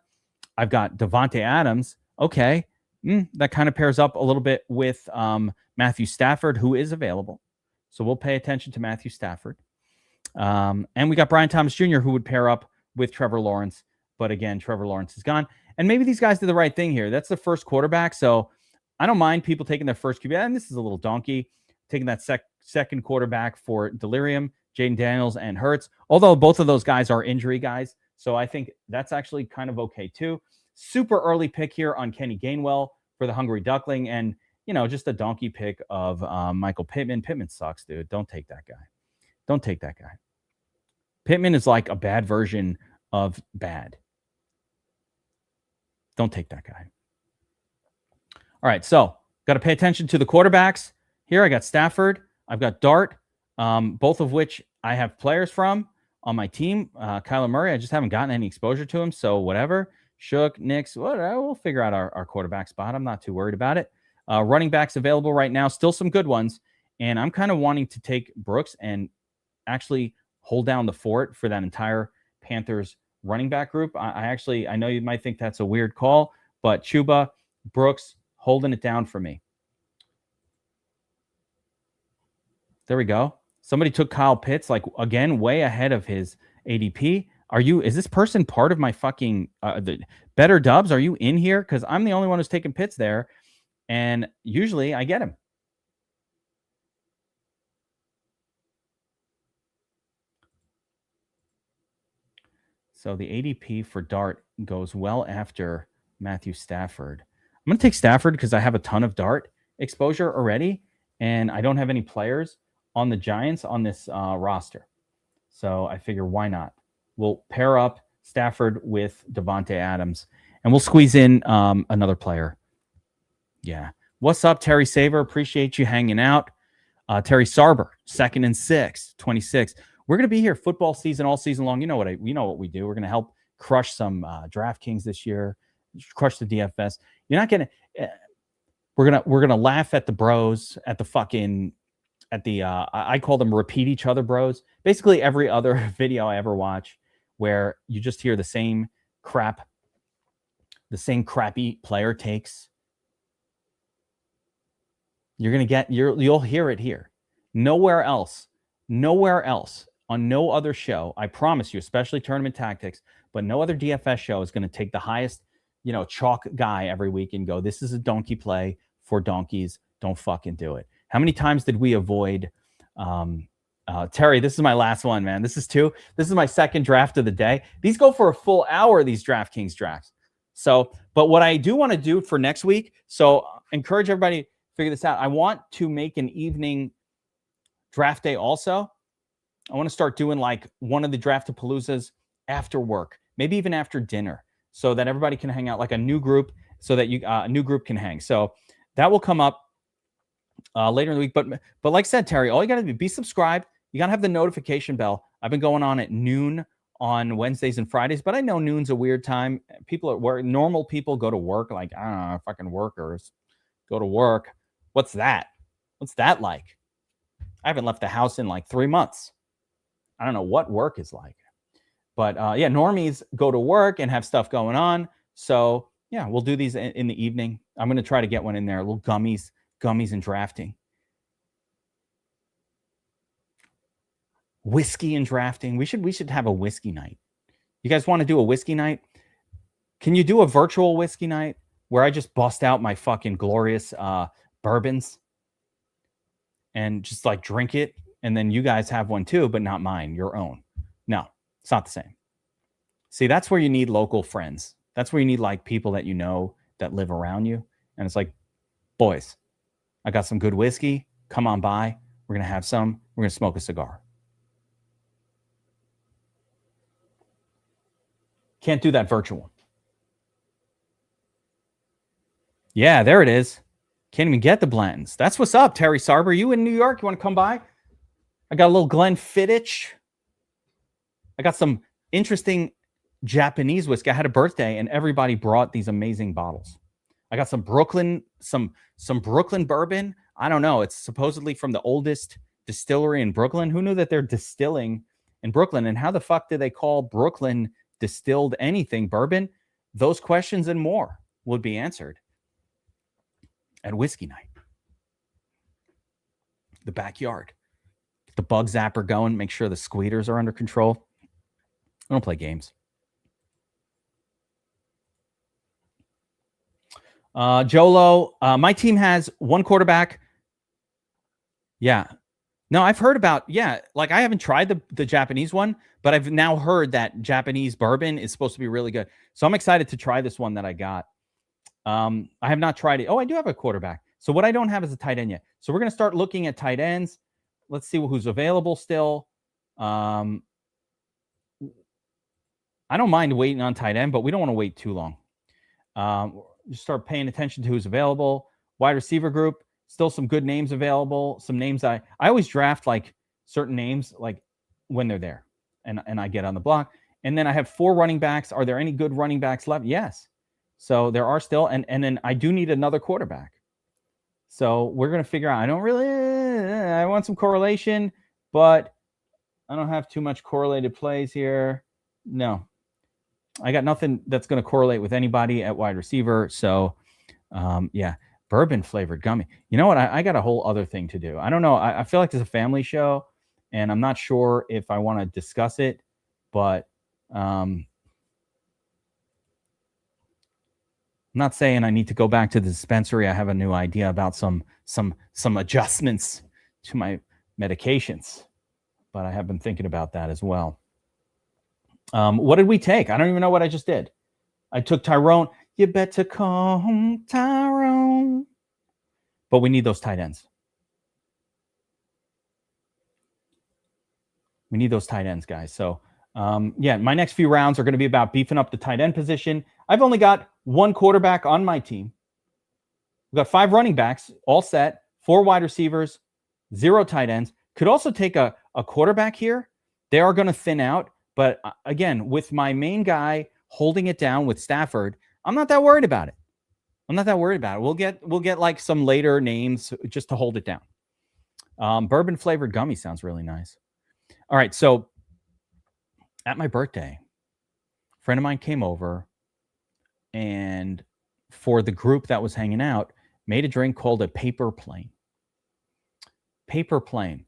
I've got Devontae Adams. Okay. That kind of pairs up a little bit with Matthew Stafford, who is available. So we'll pay attention to Matthew Stafford. And we got Brian Thomas Jr., who would pair up with Trevor Lawrence. But again, Trevor Lawrence is gone. And maybe these guys did the right thing here. That's the first quarterback. So I don't mind people taking their first QB. And this is a little donkey, taking that second quarterback for Delirium, Jaden Daniels, and Hurts. Although both of those guys are injury guys. So I think that's actually kind of okay too. Super early pick here on Kenny Gainwell for the Hungry Duckling. And, just a donkey pick of Michael Pittman. Pittman sucks, dude. Don't take that guy. Don't take that guy. Pittman is like a bad version of bad. Don't take that guy. All right, so got to pay attention to the quarterbacks. Here I got Stafford. I've got Dart, both of which I have players from on my team. Kyler Murray, I just haven't gotten any exposure to him, so whatever. Shook, Nix, whatever. We'll figure out our quarterback spot. I'm not too worried about it. Running backs available right now, still some good ones. And I'm kind of wanting to take Brooks and actually hold down the fort for that entire Panthers running back group. I know you might think that's a weird call, but Chuba, Brooks, holding it down for me. There we go. Somebody took Kyle Pitts, like, again, way ahead of his ADP. Is this person part of my fucking the Better Dubs? Are you in here? Because I'm the only one who's taking Pitts there. And usually I get him. So the ADP for Dart goes well after Matthew Stafford. I'm going to take Stafford because I have a ton of Dart exposure already, and I don't have any players on the Giants on this roster. So I figure, why not? We'll pair up Stafford with Devontae Adams, and we'll squeeze in another player. Yeah. What's up, Terry Saver? Appreciate you hanging out. Terry Sarber, 2nd and 6, 26. We're going to be here football season all season long. You know what we do. We're going to help crush some DraftKings this year, crush the DFS. You're not going to. We're gonna laugh at the bros, at the fucking, at the. I call them repeat each other bros. Basically, every other video I ever watch, where you just hear the same crap, the same crappy player takes. You'll hear it here. Nowhere else on no other show, I promise you, especially Tournament Tactics, but no other DFS show is going to take the highest, chalk guy every week and go, this is a donkey play for donkeys. Don't fucking do it. How many times did we avoid Terry? This is my last one, man. This is my second draft of the day. These go for a full hour, these DraftKings drafts. So, but what I do want to do for next week, so encourage everybody to figure this out. I want to make an evening draft day also. I want to start doing like one of the Draftapaloozas after work, maybe even after dinner, so that everybody can hang out, like a new group, so that a new group can hang. So that will come up later in the week. But like I said, Terry, all you got to do, be subscribed. You got to have the notification bell. I've been going on at noon on Wednesdays and Fridays, but I know noon's a weird time. People at work, normal people go to work, like, I don't know, fucking workers go to work. What's that? What's that like? I haven't left the house in like 3 months. I don't know what work is like. But yeah, normies go to work and have stuff going on. So yeah, we'll do these in the evening. I'm going to try to get one in there. Little gummies and drafting. Whiskey and drafting. We should have a whiskey night. You guys want to do a whiskey night? Can you do a virtual whiskey night? where I just bust out my fucking glorious bourbons and just like drink it. And then you guys have one too, but not mine, your own. No, it's not the same. See, that's where you need local friends. That's where you need like people that you know that live around you. And it's like, boys, I got some good whiskey. Come on by. We're going to have some. We're going to smoke a cigar. Can't do that virtual. Yeah, there it is. Can't even get the Blantons. That's what's up, Terry Sarber. You in New York? You want to come by? I got a little Glenfiddich. I got some interesting Japanese whiskey. I had a birthday and everybody brought these amazing bottles. I got some Brooklyn, some Brooklyn bourbon. I don't know. It's supposedly from the oldest distillery in Brooklyn. Who knew that they're distilling in Brooklyn? And how the fuck do they call Brooklyn distilled anything bourbon? Those questions and more would be answered at Whiskey Night. The backyard. Get the bug zapper going. Make sure the squeeters are under control. I don't play games. Jolo, my team has one quarterback. Yeah. No, I've heard about, like I haven't tried the Japanese one, but I've now heard that Japanese bourbon is supposed to be really good. So I'm excited to try this one that I got. I have not tried it. Oh, I do have a quarterback. So what I don't have is a tight end yet. So we're going to start looking at tight ends. Let's see who's available still. I don't mind waiting on tight end, but we don't want to wait too long. Just start paying attention to who's available. Wide receiver group, still some good names available. Some names I always draft like certain names like when they're there, and I get on the block. And then I have 4 running backs. Are there any good running backs left? Yes. So there are still, and then I do need another quarterback. So we're gonna figure out. I want some correlation, but I don't have too much correlated plays here. No. I got nothing that's going to correlate with anybody at wide receiver. So, yeah, bourbon flavored gummy. You know what? I got a whole other thing to do. I don't know. I feel like it's a family show, and I'm not sure if I want to discuss it, but I'm not saying I need to go back to the dispensary. I have a new idea about some adjustments to my medications, but I have been thinking about that as well. What did we take? I don't even know what I just did. I took Tyrone. You better come, Tyrone. But we need those tight ends. We need those tight ends, guys. So, yeah, my next few rounds are going to be about beefing up the tight end position. I've only got 1 quarterback on my team. We've got 5 running backs, all set, 4 wide receivers, 0 tight ends. Could also take a quarterback here. They are going to thin out. But again, with my main guy holding it down with Stafford, I'm not that worried about it. We'll get like some later names just to hold it down. Bourbon flavored gummy sounds really nice. All right. So at my birthday, a friend of mine came over and for the group that was hanging out, made a drink called a paper plane. Paper plane.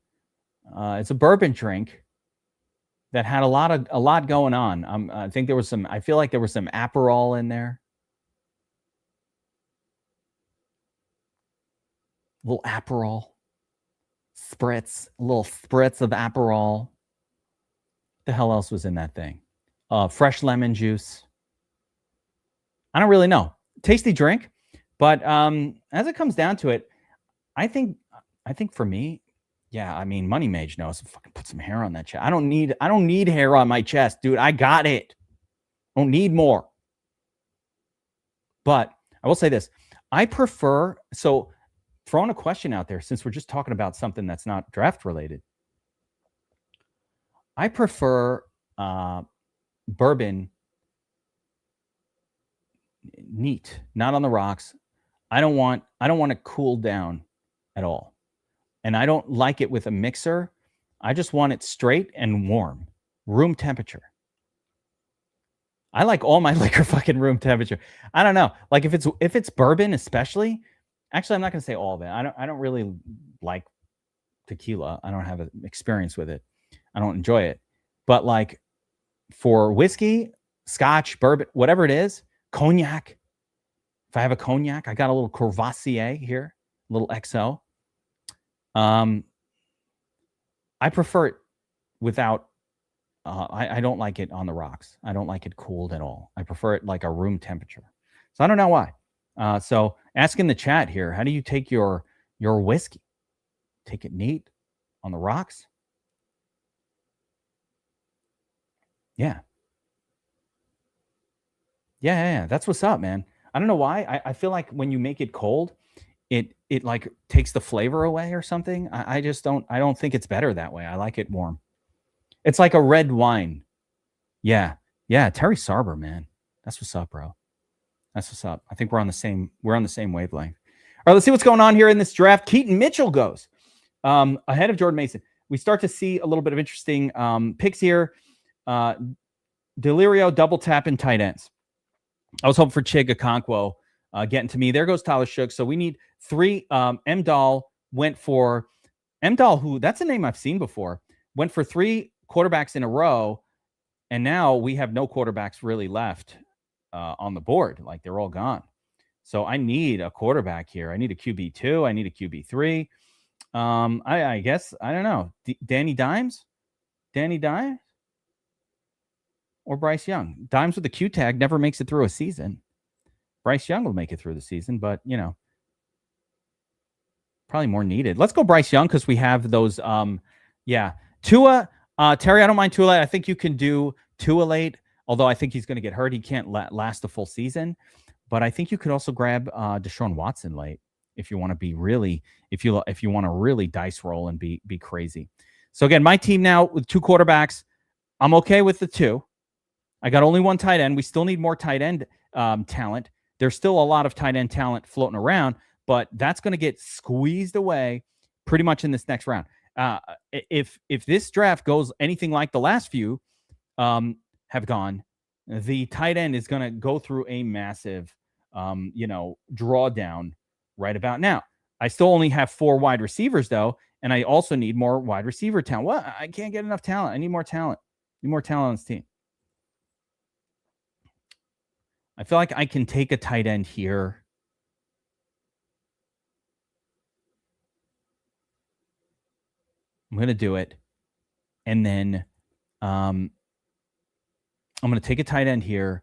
It's a bourbon drink that had a lot going on. I think there was some. I feel like there was some Aperol in there. A little Aperol spritz, a little spritz of Aperol. The hell else was in that thing? Fresh lemon juice. I don't really know. Tasty drink, but as it comes down to it, I think for me. Yeah, I mean, Money Mage knows. Fucking put some hair on that chest. I don't need hair on my chest, dude. I got it. I don't need more. But I will say this. I prefer, so throwing a question out there, since we're just talking about something that's not draft related. I prefer bourbon neat, not on the rocks. I don't want it cooled down at all. And I don't like it with a mixer. I just want it straight and warm, room temperature. I like all my liquor fucking room temperature. I don't know. Like if it's bourbon, especially. Actually, I'm not going to say all of it. I don't really like tequila. I don't have an experience with it. I don't enjoy it. But like for whiskey, scotch, bourbon, whatever it is, cognac, If I have a cognac, I got a little Courvoisier here, a little XO. I prefer it without. I don't like it on the rocks. I don't like it cooled at all. I prefer it like a room temperature. So I don't know why. So ask in the chat here, how do you take your whiskey? Take it neat on the rocks? Yeah. Yeah. That's what's up, man. I don't know why. I feel like when you make it cold, it like takes the flavor away or something. I just don't think it's better that way. I like it warm. It's like a red wine. Yeah. Terry Sarber, man. That's what's up, bro. That's what's up. I think we're on the same wavelength. All right, let's see what's going on here in this draft. Keaton Mitchell goes ahead of Jordan Mason. We start to see a little bit of interesting picks here. Delirio double tap in tight ends. I was hoping for Chig Okonkwo getting to me. There goes Tyler Shook. So we need 3. Mdahl went for Mdahl, who that's a name I've seen before, went for 3 quarterbacks in a row. And now we have no quarterbacks really left on the board. Like they're all gone. So I need a quarterback here. I need a QB2. I need a QB3. I guess, I don't know. Danny Dimes? Or Bryce Young? Dimes with the Q tag never makes it through a season. Bryce Young will make it through the season, but, probably more needed. Let's go Bryce Young because we have those. Tua. Terry, I don't mind Tua. I think you can do Tua late, although I think he's going to get hurt. He can't last a full season. But I think you could also grab Deshaun Watson late if you want to be really, if you want to really dice roll and be crazy. So again, my team now with 2 quarterbacks, I'm okay with the 2. I got only 1 tight end. We still need more tight end talent. There's still a lot of tight end talent floating around, but that's going to get squeezed away pretty much in this next round. If this draft goes anything like the last few have gone, the tight end is going to go through a massive, drawdown right about now. I still only have 4 wide receivers though, and I also need more wide receiver talent. Well, I can't get enough talent. I need more talent. On this team. I feel like I can take a tight end here. I'm going to do it. And then I'm going to take a tight end here.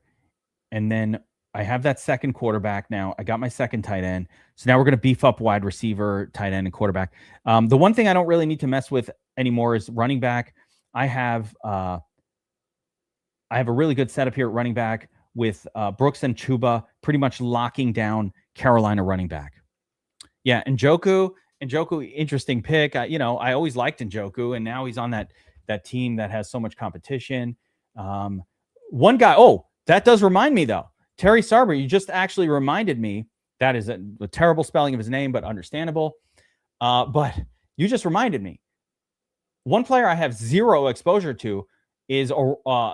And then I have that second quarterback now. I got my second tight end. So now we're going to beef up wide receiver, tight end, and quarterback. The one thing I don't really need to mess with anymore is running back. I have a really good setup here at running back with Brooks and Chuba pretty much locking down Carolina running back. Yeah, Njoku, interesting pick. I always liked Njoku, and now he's on that team that has so much competition. One guy, that does remind me, though. Terry Sarber, you just actually reminded me. That is a terrible spelling of his name, but understandable. But you just reminded me. One player I have 0 exposure to is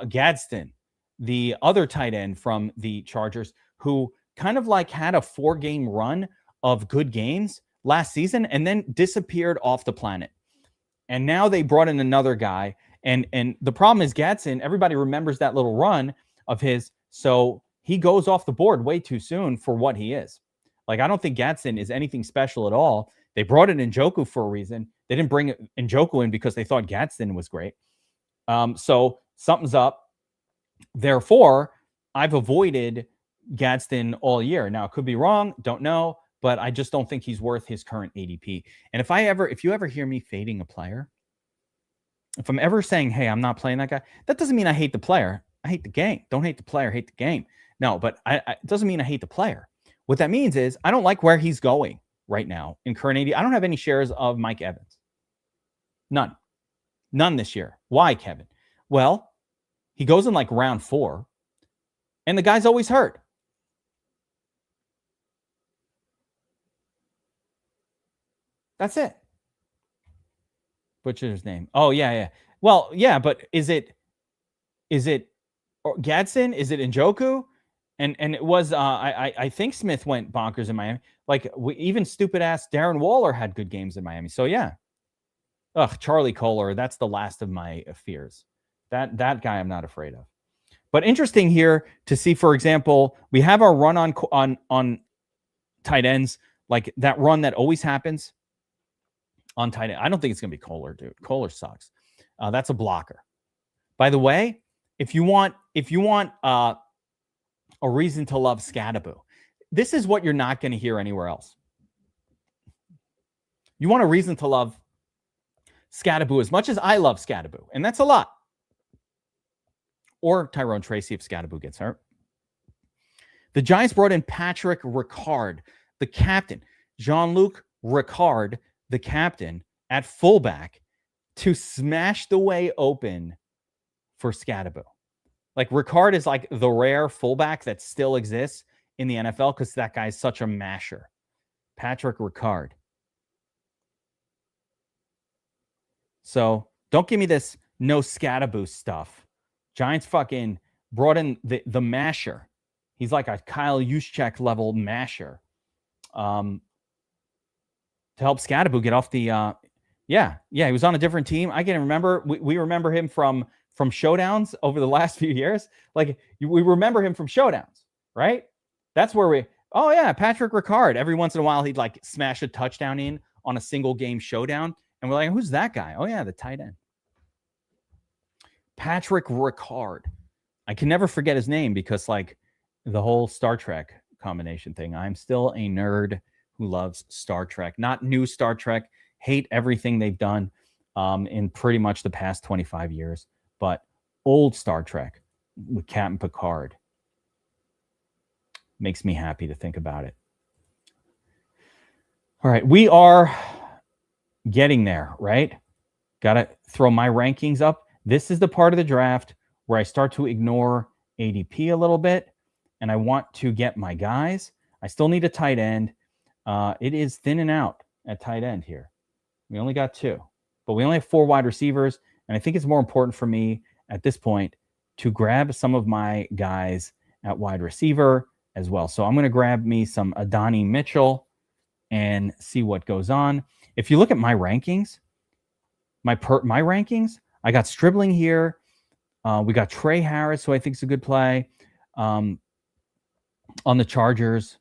Gadsden, the other tight end from the Chargers, who kind of like had a 4-game run of good games last season and then disappeared off the planet. And now they brought in another guy. And the problem is Gadsden, everybody remembers that little run of his. So he goes off the board way too soon for what he is. Like, I don't think Gadsden is anything special at all. They brought in Njoku for a reason. They didn't bring Njoku in because they thought Gadsden was great. So something's up. Therefore, I've avoided Gadsden all year. Now, it could be wrong. Don't know. But I just don't think he's worth his current ADP. And if you ever hear me fading a player, if I'm ever saying, hey, I'm not playing that guy, that doesn't mean I hate the player. I hate the game. Don't hate the player, hate the game. No, but it doesn't mean I hate the player. What that means is I don't like where he's going right now in current ADP. I don't have any shares of Mike Evans. None this year. Why, Kevin? Well, he goes in like round 4, and the guy's always hurt. That's it. Butcher's his name. Oh, yeah. Well, yeah, but is it Gadsden? Is it Njoku? And it was I think Smith went bonkers in Miami. Like even stupid ass Darren Waller had good games in Miami. So yeah. Charlie Kohler, that's the last of my fears. That guy I'm not afraid of. But interesting here to see, for example, we have our run on tight ends, like that run that always happens on tight end. I don't think it's going to be Kohler, dude. Kohler sucks. That's a blocker. By the way, if you want a reason to love Scadaboo, this is what you're not going to hear anywhere else. You want a reason to love Scadaboo as much as I love Scadaboo, and that's a lot. Or Tyrone Tracy if Scadaboo gets hurt. The Giants brought in Patrick Ricard, the captain. Jean-Luc Ricard, the captain, at fullback to smash the way open for Scadaboo. Like, Ricard is like the rare fullback that still exists in the NFL because that guy's such a masher. Patrick Ricard. So don't give me this no Scadaboo stuff. Giants fucking brought in the masher. He's like a Kyle Juszczyk level masher. To help Scadaboo get off the he was on a different team. I can remember we remember him from showdowns over the last few years. Like, we remember him from showdowns, right? That's where Patrick Ricard. Every once in a while he'd like smash a touchdown in on a single game showdown, and we're like, who's that guy? Oh yeah, the tight end. Patrick Ricard. I can never forget his name because, like, the whole Star Trek combination thing. I'm still a nerd who loves Star Trek. Not new Star Trek. Hate everything they've done in pretty much the past 25 years. But old Star Trek with Captain Picard makes me happy to think about it. All right, we are getting there, right? Got to throw my rankings up. This is the part of the draft where I start to ignore ADP a little bit, and I want to get my guys. I still need a tight end. It is thinning out at tight end here. We only got 2, but we only have 4 wide receivers, and I think it's more important for me at this point to grab some of my guys at wide receiver as well. So I'm going to grab me some Adonai Mitchell and see what goes on. If you look at my rankings, my rankings, I got Stribling here. We got Trey Harris, who I think is a good play on the Chargers.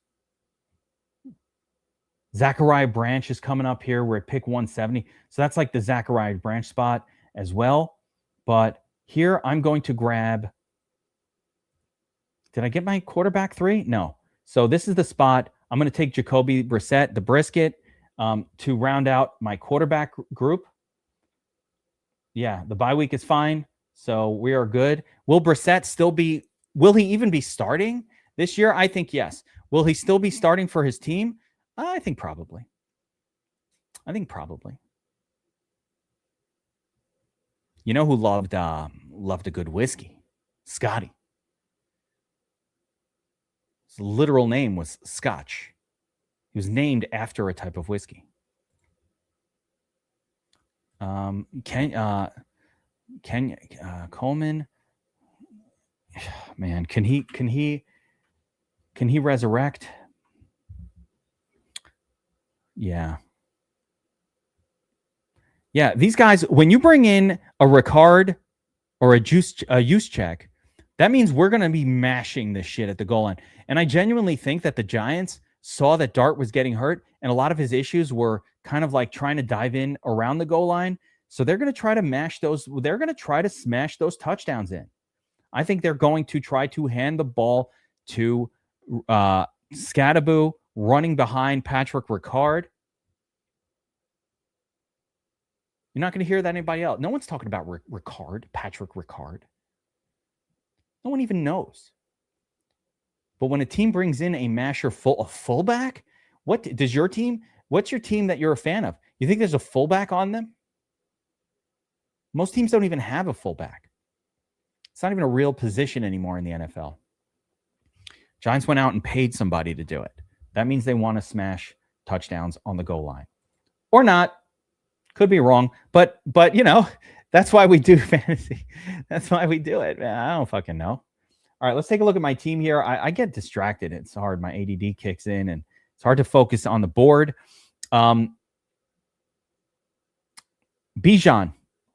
Zachariah Branch is coming up here. We're at pick 170. So that's like the Zachariah Branch spot as well. But here I'm going to grab. Did I get my quarterback 3? No. So this is the spot. I'm going to take Jacoby Brissett, the brisket, to round out my quarterback group. Yeah, the bye week is fine. So we are good. Will Brissett still be, will he even be starting this year? I think yes. Will he still be starting for his team? I think probably. You know who loved a good whiskey? Scotty. His literal name was Scotch. He was named after a type of whiskey. Coleman, man, can he resurrect? Yeah, these guys, when you bring in a Ricard or a Juszczyk, that means we're going to be mashing this shit at the goal line. And I genuinely think that the Giants saw that Dart was getting hurt, and a lot of his issues were kind of like trying to dive in around the goal line. So they're going to try to mash those. They're going to try to smash those touchdowns in. I think they're going to try to hand the ball to Scadaboo running behind Patrick Ricard. You're not going to hear that anybody else. No one's talking about Ricard, Patrick Ricard. No one even knows. But when a team brings in a masher fullback, what's your team that you're a fan of? You think there's a fullback on them? Most teams don't even have a fullback. It's not even a real position anymore in the NFL. Giants went out and paid somebody to do it. That means they want to smash touchdowns on the goal line. Or not. Could be wrong. But you know, that's why we do fantasy. That's why we do it, man. I don't fucking know. All right, let's take a look at my team here. I get distracted. It's hard. My ADD kicks in, and it's hard to focus on the board. Bijan,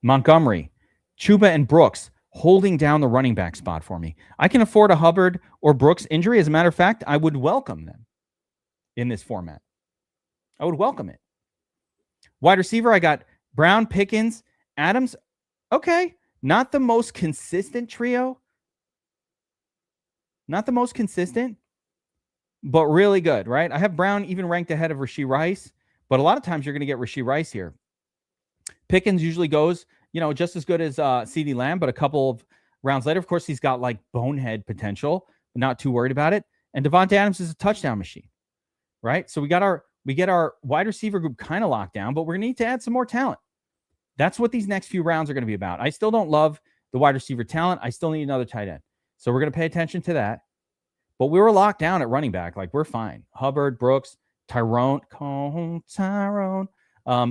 Montgomery, Chuba and Brooks, holding down the running back spot for me. I can afford a Hubbard or Brooks injury. As a matter of fact, I would welcome them in this format. I would welcome it. Wide receiver, I got Brown, Pickens, Adams. Okay, not the most consistent trio. Not the most consistent, but really good, right? I have Brown even ranked ahead of Rashee Rice, but a lot of times you're going to get Rashee Rice here. Pickens usually goes, just as good as CeeDee Lamb, but a couple of rounds later, of course, he's got like bonehead potential, but not too worried about it. And Devontae Adams is a touchdown machine, right? So we get our wide receiver group kind of locked down, but we're going to need to add some more talent. That's what these next few rounds are going to be about. I still don't love the wide receiver talent. I still need another tight end. So we're going to pay attention to that. But we were locked down at running back. Like, we're fine. Hubbard, Brooks, Tyrone.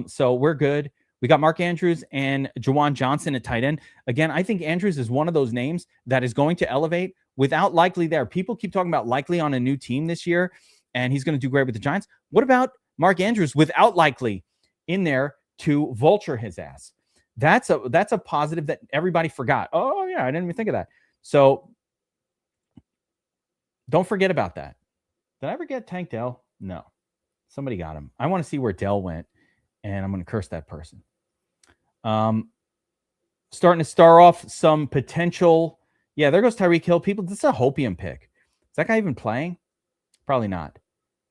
So we're good. We got Mark Andrews and Juwan Johnson at tight end. Again, I think Andrews is one of those names that is going to elevate without Likely there. People keep talking about Likely on a new team this year, and he's going to do great with the Giants. What about Mark Andrews without Likely in there to vulture his ass? That's a positive that everybody forgot. Oh, yeah, I didn't even think of that. So don't forget about that. Did I ever get Tank Dell? No. Somebody got him. I want to see where Dell went, and I'm going to curse that person. Starting to star off some potential. Yeah, there goes Tyreek Hill. People, this is a hopium pick. Is that guy even playing? Probably not.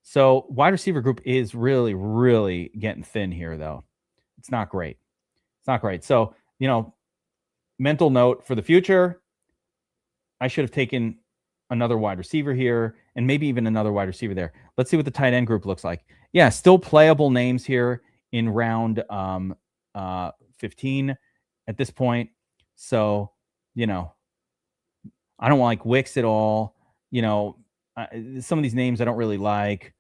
So wide receiver group is really, really getting thin here, though. It's not great. It's not great. So, mental note for the future, I should have taken another wide receiver here and maybe even another wide receiver there. Let's see what the tight end group looks like. Yeah, still playable names here in round 15 at this point. So, I don't like Wicks at all. Some of these names I don't really like.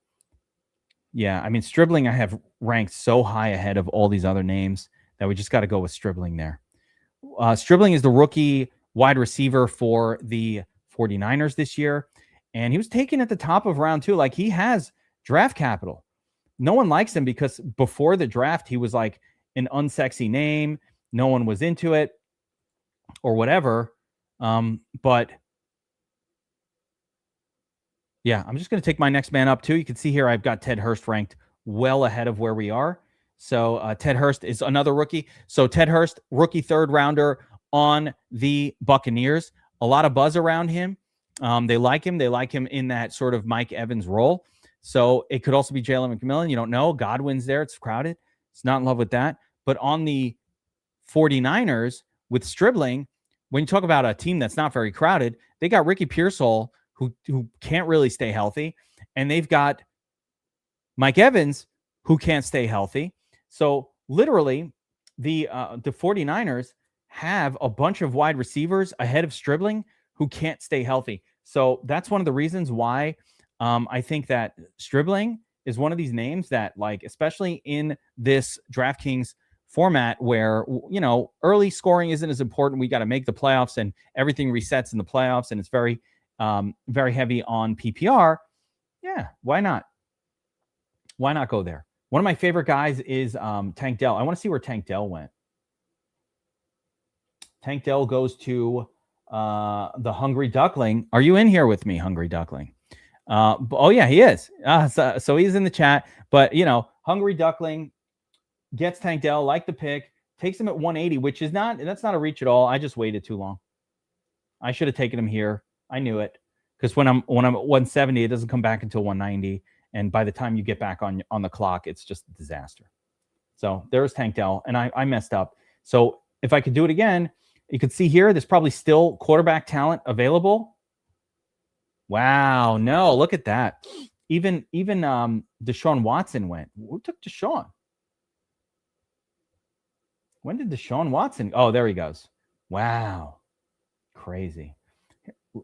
Yeah, I mean, Stribling I have ranked so high ahead of all these other names that we just got to go with Stribling there. Stribling is the rookie wide receiver for the 49ers this year, and he was taken at the top of round 2. Like, he has draft capital. No one likes him because before the draft, he was like an unsexy name. No one was into it or whatever. But yeah, I'm just going to take my next man up too. You can see here I've got Ted Hurst ranked well ahead of where we are. So Ted Hurst is another rookie. So Ted Hurst, rookie third rounder on the Buccaneers. A lot of buzz around him. They like him. They like him in that sort of Mike Evans role. So it could also be Jalen McMillan. You don't know. Godwin's there. It's crowded. It's not in love with that. But on the 49ers with Stribling, when you talk about a team that's not very crowded, they got Ricky Pearsall, who can't really stay healthy. And they've got Mike Evans, who can't stay healthy. So literally, the 49ers have a bunch of wide receivers ahead of Stribling who can't stay healthy. So that's one of the reasons why I think that Stribling is one of these names that, like, especially in this DraftKings format where, early scoring isn't as important. We got to make the playoffs and everything resets in the playoffs, and it's very, very heavy on PPR. Yeah, why not? Why not go there? One of my favorite guys is Tank Dell. I want to see where Tank Dell went. Tank Dell goes to the Hungry Duckling. Are you in here with me, Hungry Duckling? Oh, yeah, he is. So he's in the chat. But, Hungry Duckling gets Tank Dell, like the pick, takes him at 180, which is that's not a reach at all. I just waited too long. I should have taken him here. I knew it. Because when I'm at 170, it doesn't come back until 190. And by the time you get back on the clock, it's just a disaster. So there's Tank Dell, and I messed up. So if I could do it again, you could see here, there's probably still quarterback talent available. Wow, no, look at that. Even Deshaun Watson went. Who took Deshaun? When did Deshaun Watson? Oh, there he goes. Wow, crazy.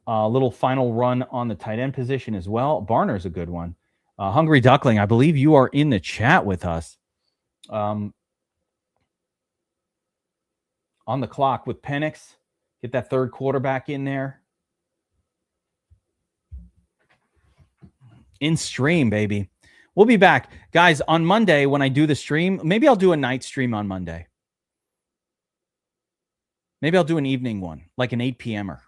A little final run on the tight end position as well. Barner's a good one. Hungry Duckling, I believe you are in the chat with us. On the clock with Penix. Get that third quarterback in there. In stream, baby. We'll be back. Guys, on Monday when I do the stream, maybe I'll do a night stream on Monday. Maybe I'll do an evening one, like an 8 p.m.er.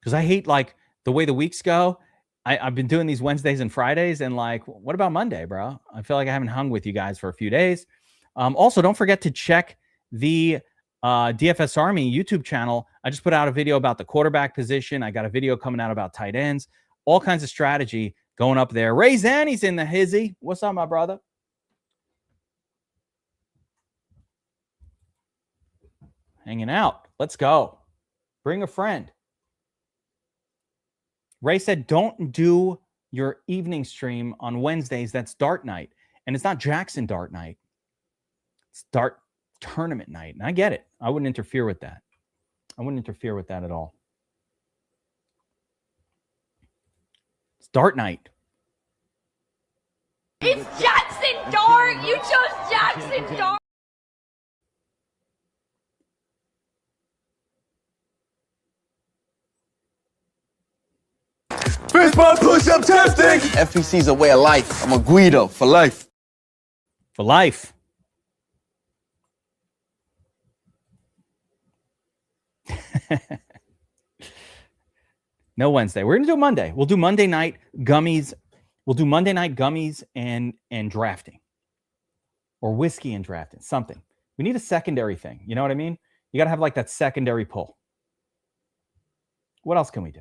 Because I hate like the way the weeks go. I've been doing these Wednesdays and Fridays, and like, what about Monday, bro? I feel like I haven't hung with you guys for a few days. Also, don't forget to check the DFS Army YouTube channel. I just put out a video about the quarterback position. I got a video coming out about tight ends. All kinds of strategy going up there. Ray Zanny's in the hizzy. What's up, my brother? Hanging out. Let's go. Bring a friend. Ray said, don't do your evening stream on Wednesdays. That's dart night. And it's not Jackson dart night. It's dart tournament night. And I get it. I wouldn't interfere with that. I wouldn't interfere with that at all. It's dart night.
It's Jackson Dart! You chose Jackson Dart!
Fistball push-up testing! FEC's a way of life. I'm a Guido for life.
For life. No Wednesday. We're going to do Monday. We'll do Monday night gummies. We'll do Monday night gummies and drafting. Or whiskey and drafting. Something. We need a secondary thing. You know what I mean? You got to have like that secondary pull. What else can we do?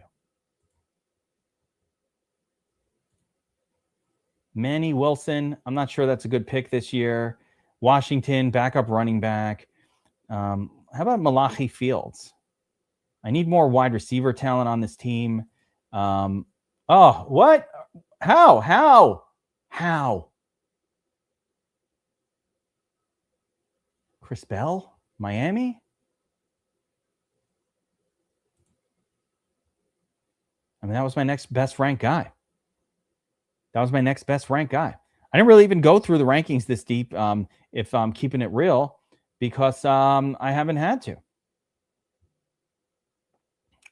Manny Wilson. I'm not sure that's a good pick this year. Washington, backup running back. How about Malachi Fields? I need more wide receiver talent on this team. Oh, what? How? Chris Bell, Miami? I mean, that was my next best ranked guy. I didn't really even go through the rankings this deep, if I'm keeping it real, because I haven't had to.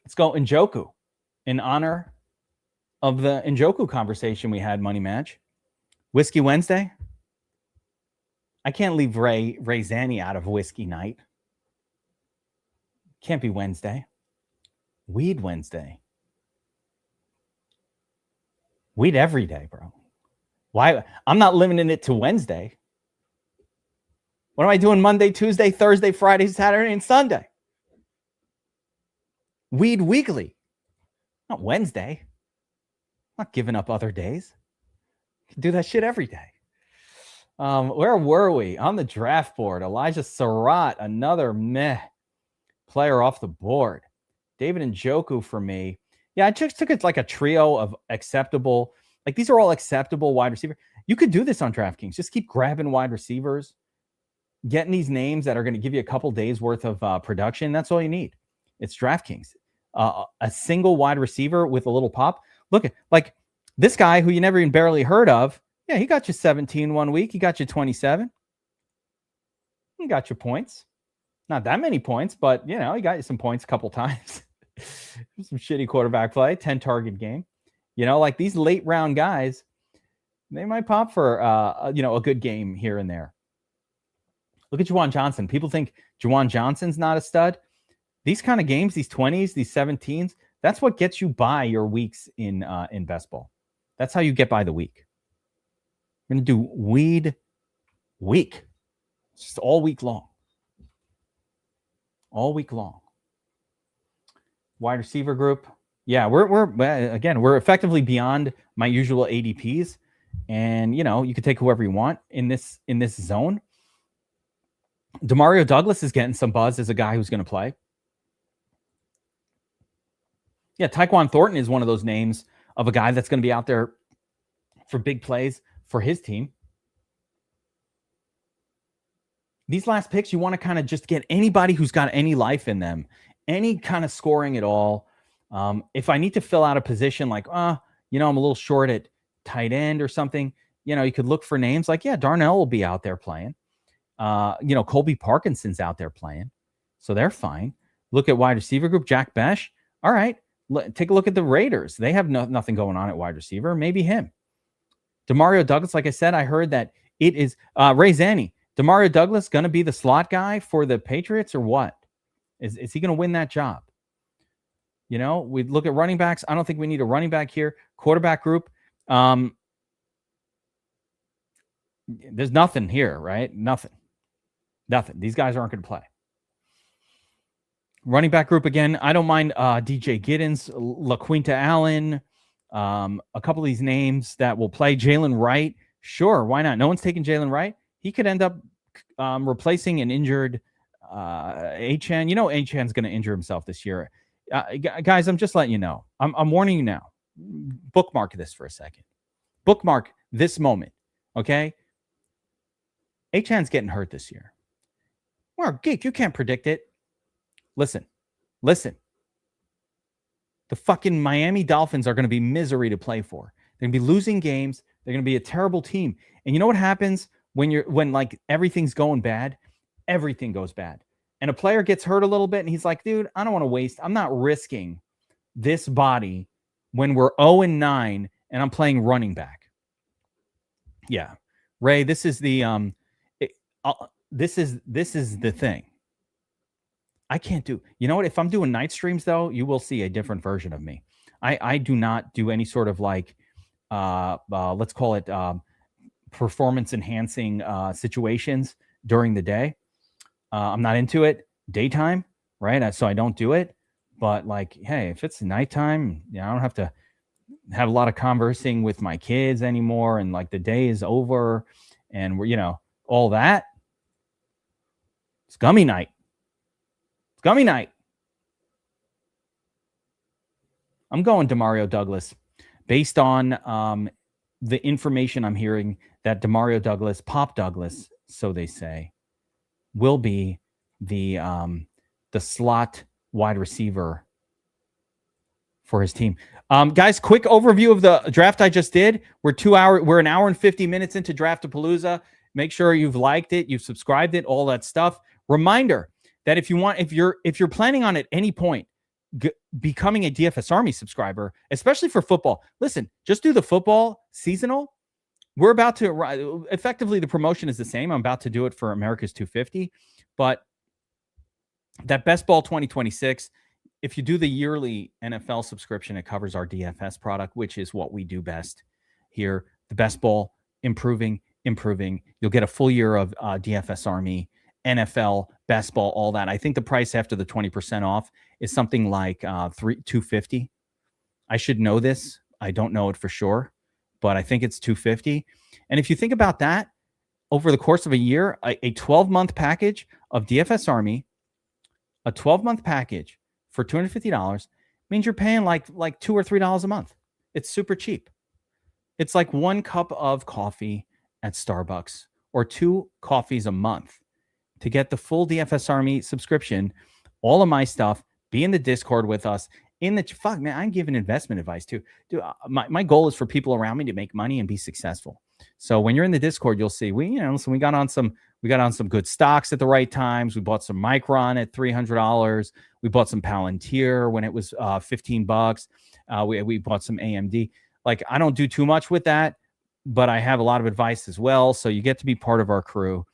Let's go Njoku in honor of the Njoku conversation we had, Money Match. Whiskey Wednesday. I can't leave Ray Zanny out of Whiskey Night. Can't be Wednesday. Weed Wednesday. Weed every day, bro. Why? I'm not limiting it to Wednesday. What am I doing Monday, Tuesday, Thursday, Friday, Saturday, and Sunday? Weed weekly. Not Wednesday. I'm not giving up other days. I can do that shit every day. Where were we? On the draft board. Elijah Surratt, another meh player off the board. David Njoku for me. Yeah, I just took it like a trio of acceptable. Like these are all acceptable wide receiver. You could do this on DraftKings. Just keep grabbing wide receivers, getting these names that are going to give you a couple days worth of production. That's all you need. It's DraftKings. A single wide receiver with a little pop. Look at like this guy who you never even barely heard of. Yeah, he got you 17 one week. He got you 27. He got you points. Not that many points, but you know, he got you some points a couple times. Some shitty quarterback play, 10 target game. You know, like these late round guys, they might pop for a good game here and there. Look at Juwan Johnson. People think Juwan Johnson's not a stud. These kind of games, these 20s, these 17s, that's what gets you by your weeks in best ball. That's how you get by the week. We're going to do weed week. It's just all week long. All week long. Wide receiver group. Yeah, we're effectively beyond my usual ADPs. And, you know, you can take whoever you want in this zone. Demario Douglas is getting some buzz as a guy who's going to play. Yeah, Tyquan Thornton is one of those names of a guy that's going to be out there for big plays for his team. These last picks, you want to kind of just get anybody who's got any life in them, any kind of scoring at all. If I need to fill out a position like, I'm a little short at tight end or something, you know, you could look for names like, yeah, Darnell will be out there playing. Colby Parkinson's out there playing. So they're fine. Look at wide receiver group, Jack Besh. All right. Take a look at the Raiders. They have nothing going on at wide receiver. Maybe him. Demario Douglas, like I said, I heard that it is Ray Zanny. Demario Douglas going to be the slot guy for the Patriots or what? Is he going to win that job? You know, we look at running backs. I don't think we need a running back here. Quarterback group. There's nothing here, right? Nothing. These guys aren't going to play. Running back group again. I don't mind DJ Giddens, LaQuinta Allen, a couple of these names that will play. Jalen Wright. Sure, why not? No one's taking Jalen Wright. He could end up replacing an injured Achane. You know, Achane's going to injure himself this year. Guys, I'm just letting you know. I'm warning you now. Bookmark this for a second. Bookmark this moment. Okay? Achane's getting hurt this year. Well, Geek, you can't predict it. Listen. The fucking Miami Dolphins are going to be misery to play for. They're going to be losing games. They're going to be a terrible team. And you know what happens when like everything's going bad? Everything goes bad. And a player gets hurt a little bit and he's like, dude, I don't want to waste. I'm not risking this body when we're 0-9 and I'm playing running back. Yeah. Ray, this is the this is the thing. I can't do. You know what? If I'm doing night streams though, you will see a different version of me. I do not do any sort of like let's call it performance enhancing situations during the day. I'm not into it daytime, right? So I don't do it. But like, hey, if it's nighttime, I don't have to have a lot of conversing with my kids anymore. And like the day is over and we're, all that. It's gummy night. I'm going Demario Douglas based on the information I'm hearing that Demario Douglas, Pop Douglas, so they say, will be the slot wide receiver for his team. Guys, quick overview of the draft I just did. We're an hour and 50 minutes into Draftapalooza. Make sure you've liked it, you've subscribed it, all that stuff. Reminder that if you're planning on at any point becoming a DFS Army subscriber, especially for football, listen, just do the football seasonal. We're about to effectively the promotion is the same. I'm about to do it for America's 250, but that Best Ball 2026, if you do the yearly NFL subscription, it covers our DFS product, which is what we do best here. The Best Ball, improving. You'll get a full year of DFS Army, NFL, Best Ball, all that. I think the price after the 20% off is something like $250. I should know this. I don't know it for sure, but I think it's $250. And if you think about that, over the course of a year, a 12-month package of DFS Army, a 12-month package for $250 means you're paying like $2 or $3 a month. It's super cheap. It's like 1 cup of coffee at Starbucks or 2 coffees a month to get the full DFS Army subscription, all of my stuff, be in the Discord with us. I'm giving investment advice too. Dude, my goal is for people around me to make money and be successful. So when you're in the Discord, you'll see we got on some good stocks at the right times. We bought some Micron at $300. We bought some Palantir when it was $15. We bought some AMD. Like, I don't do too much with that, but I have a lot of advice as well. So you get to be part of our crew.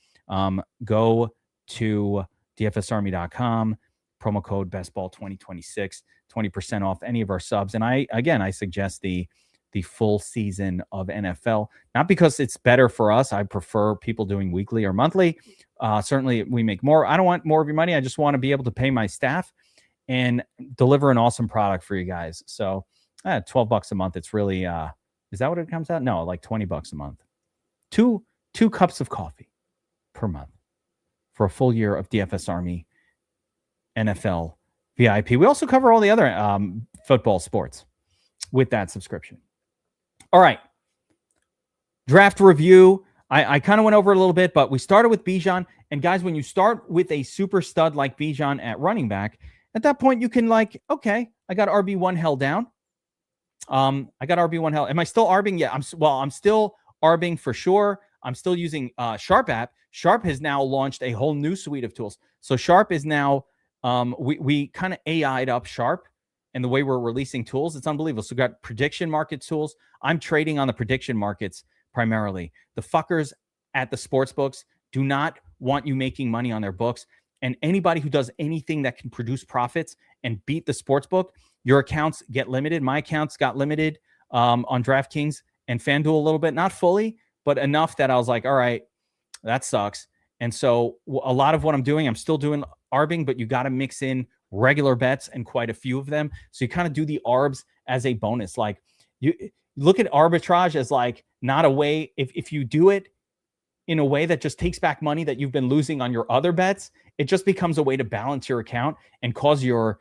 Go to dfsarmy.com, promo code bestball2026, 20% off any of our subs. And I suggest the full season of NFL, not because it's better for us. I prefer people doing weekly or monthly. Certainly we make more. I don't want more of your money. I just want to be able to pay my staff and deliver an awesome product for you guys. So $12 a month. It's really, is that what it comes out? No, like $20 a month. Two cups of coffee per month for a full year of DFS Army, NFL, VIP. We also cover all the other football sports with that subscription. All right. Draft review. I kind of went over it a little bit, but we started with Bijan. And guys, when you start with a super stud like Bijan at running back, at that point you can like, okay, I got RB1 held down. I got RB1 held. Am I still arbing? Yeah, I'm still arbing for sure. I'm still using Sharp app. Sharp has now launched a whole new suite of tools. So Sharp is now, we kind of AI'd up Sharp and the way we're releasing tools. It's unbelievable. So we got prediction market tools. I'm trading on the prediction markets primarily. The fuckers at the sports books do not want you making money on their books. And anybody who does anything that can produce profits and beat the sports book, your accounts get limited. My accounts got limited on DraftKings and FanDuel a little bit, not fully, but enough that I was like, all right, that sucks. And so a lot of what I'm doing, I'm still doing arbing, but you got to mix in regular bets and quite a few of them. So you kind of do the arbs as a bonus. Like you look at arbitrage as like not a way, if you do it in a way that just takes back money that you've been losing on your other bets, it just becomes a way to balance your account and cause your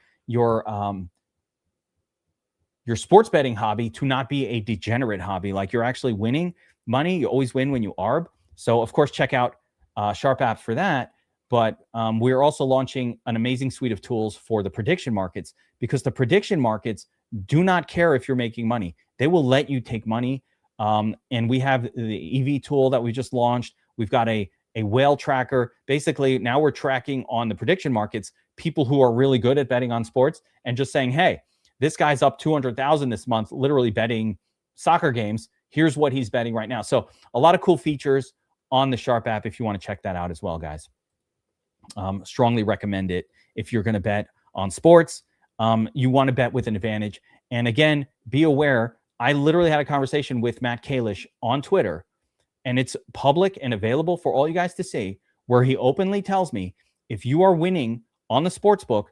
sports betting hobby to not be a degenerate hobby. Like you're actually winning money. You always win when you arb. So of course, check out Sharp app for that. But we're also launching an amazing suite of tools for the prediction markets, because the prediction markets do not care if you're making money. They will let you take money. And we have the EV tool that we just launched. We've got a whale tracker. Basically, now we're tracking on the prediction markets people who are really good at betting on sports and just saying, hey, this guy's up 200,000 this month, literally betting soccer games. Here's what he's betting right now. So a lot of cool features on the Sharp app if you want to check that out as well, guys. Strongly recommend it if you're going to bet on sports. You want to bet with an advantage. And again, be aware, I literally had a conversation with Matt Kalish on Twitter, and it's public and available for all you guys to see, where he openly tells me, if you are winning on the sportsbook,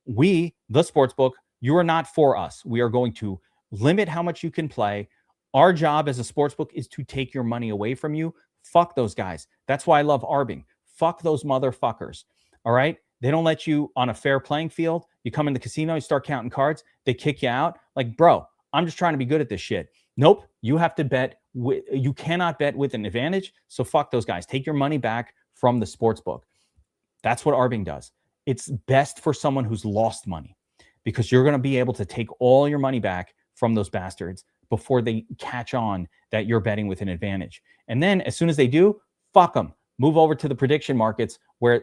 the sportsbook, you are not for us. We are going to limit how much you can play. Our job as a sportsbook is to take your money away from you. Fuck those guys. That's why I love arbing. Fuck those motherfuckers. All right? They don't let you on a fair playing field. You come in the casino, you start counting cards, they kick you out. Like, bro, I'm just trying to be good at this shit. Nope. You have to bet. You cannot bet with an advantage. So fuck those guys. Take your money back from the sports book. That's what arbing does. It's best for someone who's lost money, because you're going to be able to take all your money back from those bastards before they catch on that you're betting with an advantage. And then as soon as they do, fuck them. Move over to the prediction markets, where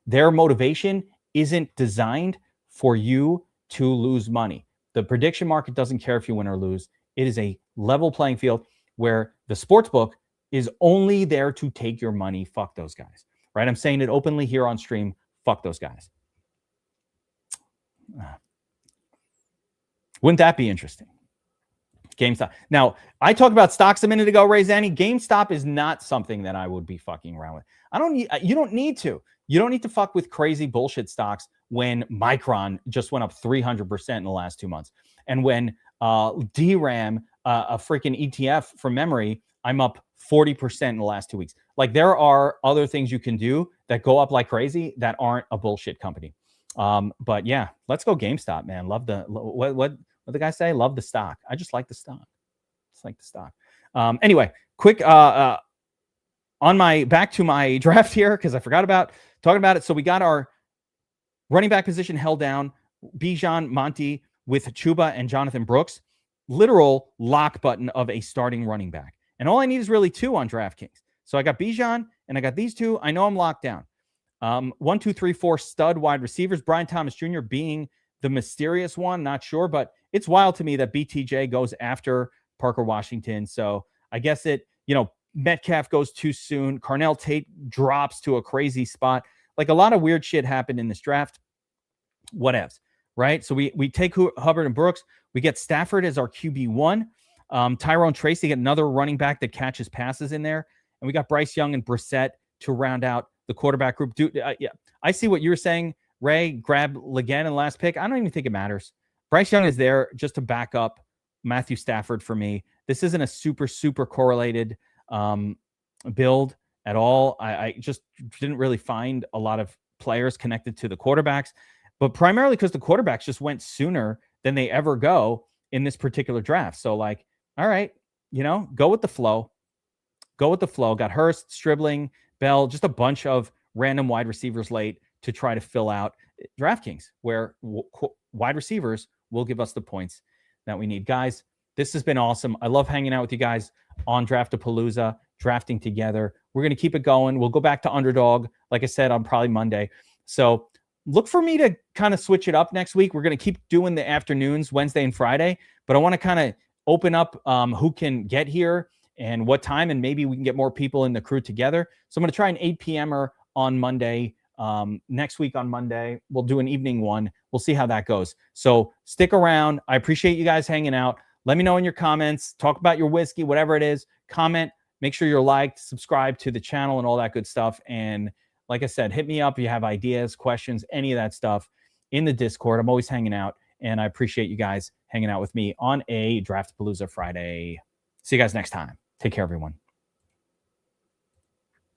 their motivation isn't designed for you to lose money. The prediction market doesn't care if you win or lose. It is a level playing field where the sports book is only there to take your money. Fuck those guys, right? I'm saying it openly here on stream. Fuck those guys. Wouldn't that be interesting? GameStop. Now, I talked about stocks a minute ago, Ray Zanny. GameStop is not something that I would be fucking around with. You don't need to. You don't need to fuck with crazy bullshit stocks when Micron just went up 300% in the last 2 months. And when DRAM, a freaking ETF from memory, I'm up 40% in the last 2 weeks. Like, there are other things you can do that go up like crazy that aren't a bullshit company. But yeah, let's go GameStop, man. Love what the guys say? Love the stock. I just like the stock. Just like the stock. Anyway, quick back to my draft here, because I forgot about talking about it. So we got our running back position held down. Bijan, Monty with Chuba and Jonathan Brooks. Literal lock button of a starting running back. And all I need is really two on DraftKings. So I got Bijan and I got these two. I know I'm locked down. 1, 2, 3, 4 stud wide receivers. Brian Thomas Jr. being the mysterious one, not sure, but it's wild to me that BTJ goes after Parker Washington. So I guess Metcalf goes too soon. Carnell Tate drops to a crazy spot. Like, a lot of weird shit happened in this draft. Whatevs, right? So we take Hubbard and Brooks. We get Stafford as our QB1. Tyrone Tracy, get another running back that catches passes in there. And we got Bryce Young and Brissett to round out the quarterback group. Dude, yeah, I see what you're saying, Ray. Grab Legan in last pick. I don't even think it matters. Bryce Young is there just to back up Matthew Stafford for me. This isn't a super, super correlated build at all. I just didn't really find a lot of players connected to the quarterbacks, but primarily because the quarterbacks just went sooner than they ever go in this particular draft. So, like, all right, go with the flow. Go with the flow. Got Hurst, Stribling, Bell, just a bunch of random wide receivers late to try to fill out DraftKings, where wide receivers will give us the points that we need. Guys, this has been awesome. I love hanging out with you guys on Draftapalooza, drafting together. We're going to keep it going. We'll go back to Underdog, like I said, on probably Monday. So look for me to kind of switch it up next week. We're going to keep doing the afternoons, Wednesday and Friday, but I want to kind of open up who can get here and what time, and maybe we can get more people in the crew together. So I'm going to try an 8 p.m.er on Monday Next week on Monday, we'll do an evening one. We'll see how that goes. So stick around. I appreciate you guys hanging out. Let me know in your comments. Talk about your whiskey, whatever it is. Comment. Make sure you're liked, subscribe to the channel, and all that good stuff. And like I said, hit me up if you have ideas, questions, any of that stuff in the Discord. I'm always hanging out, and I appreciate you guys hanging out with me on a Draftapalooza Friday. See you guys next time. Take care, everyone.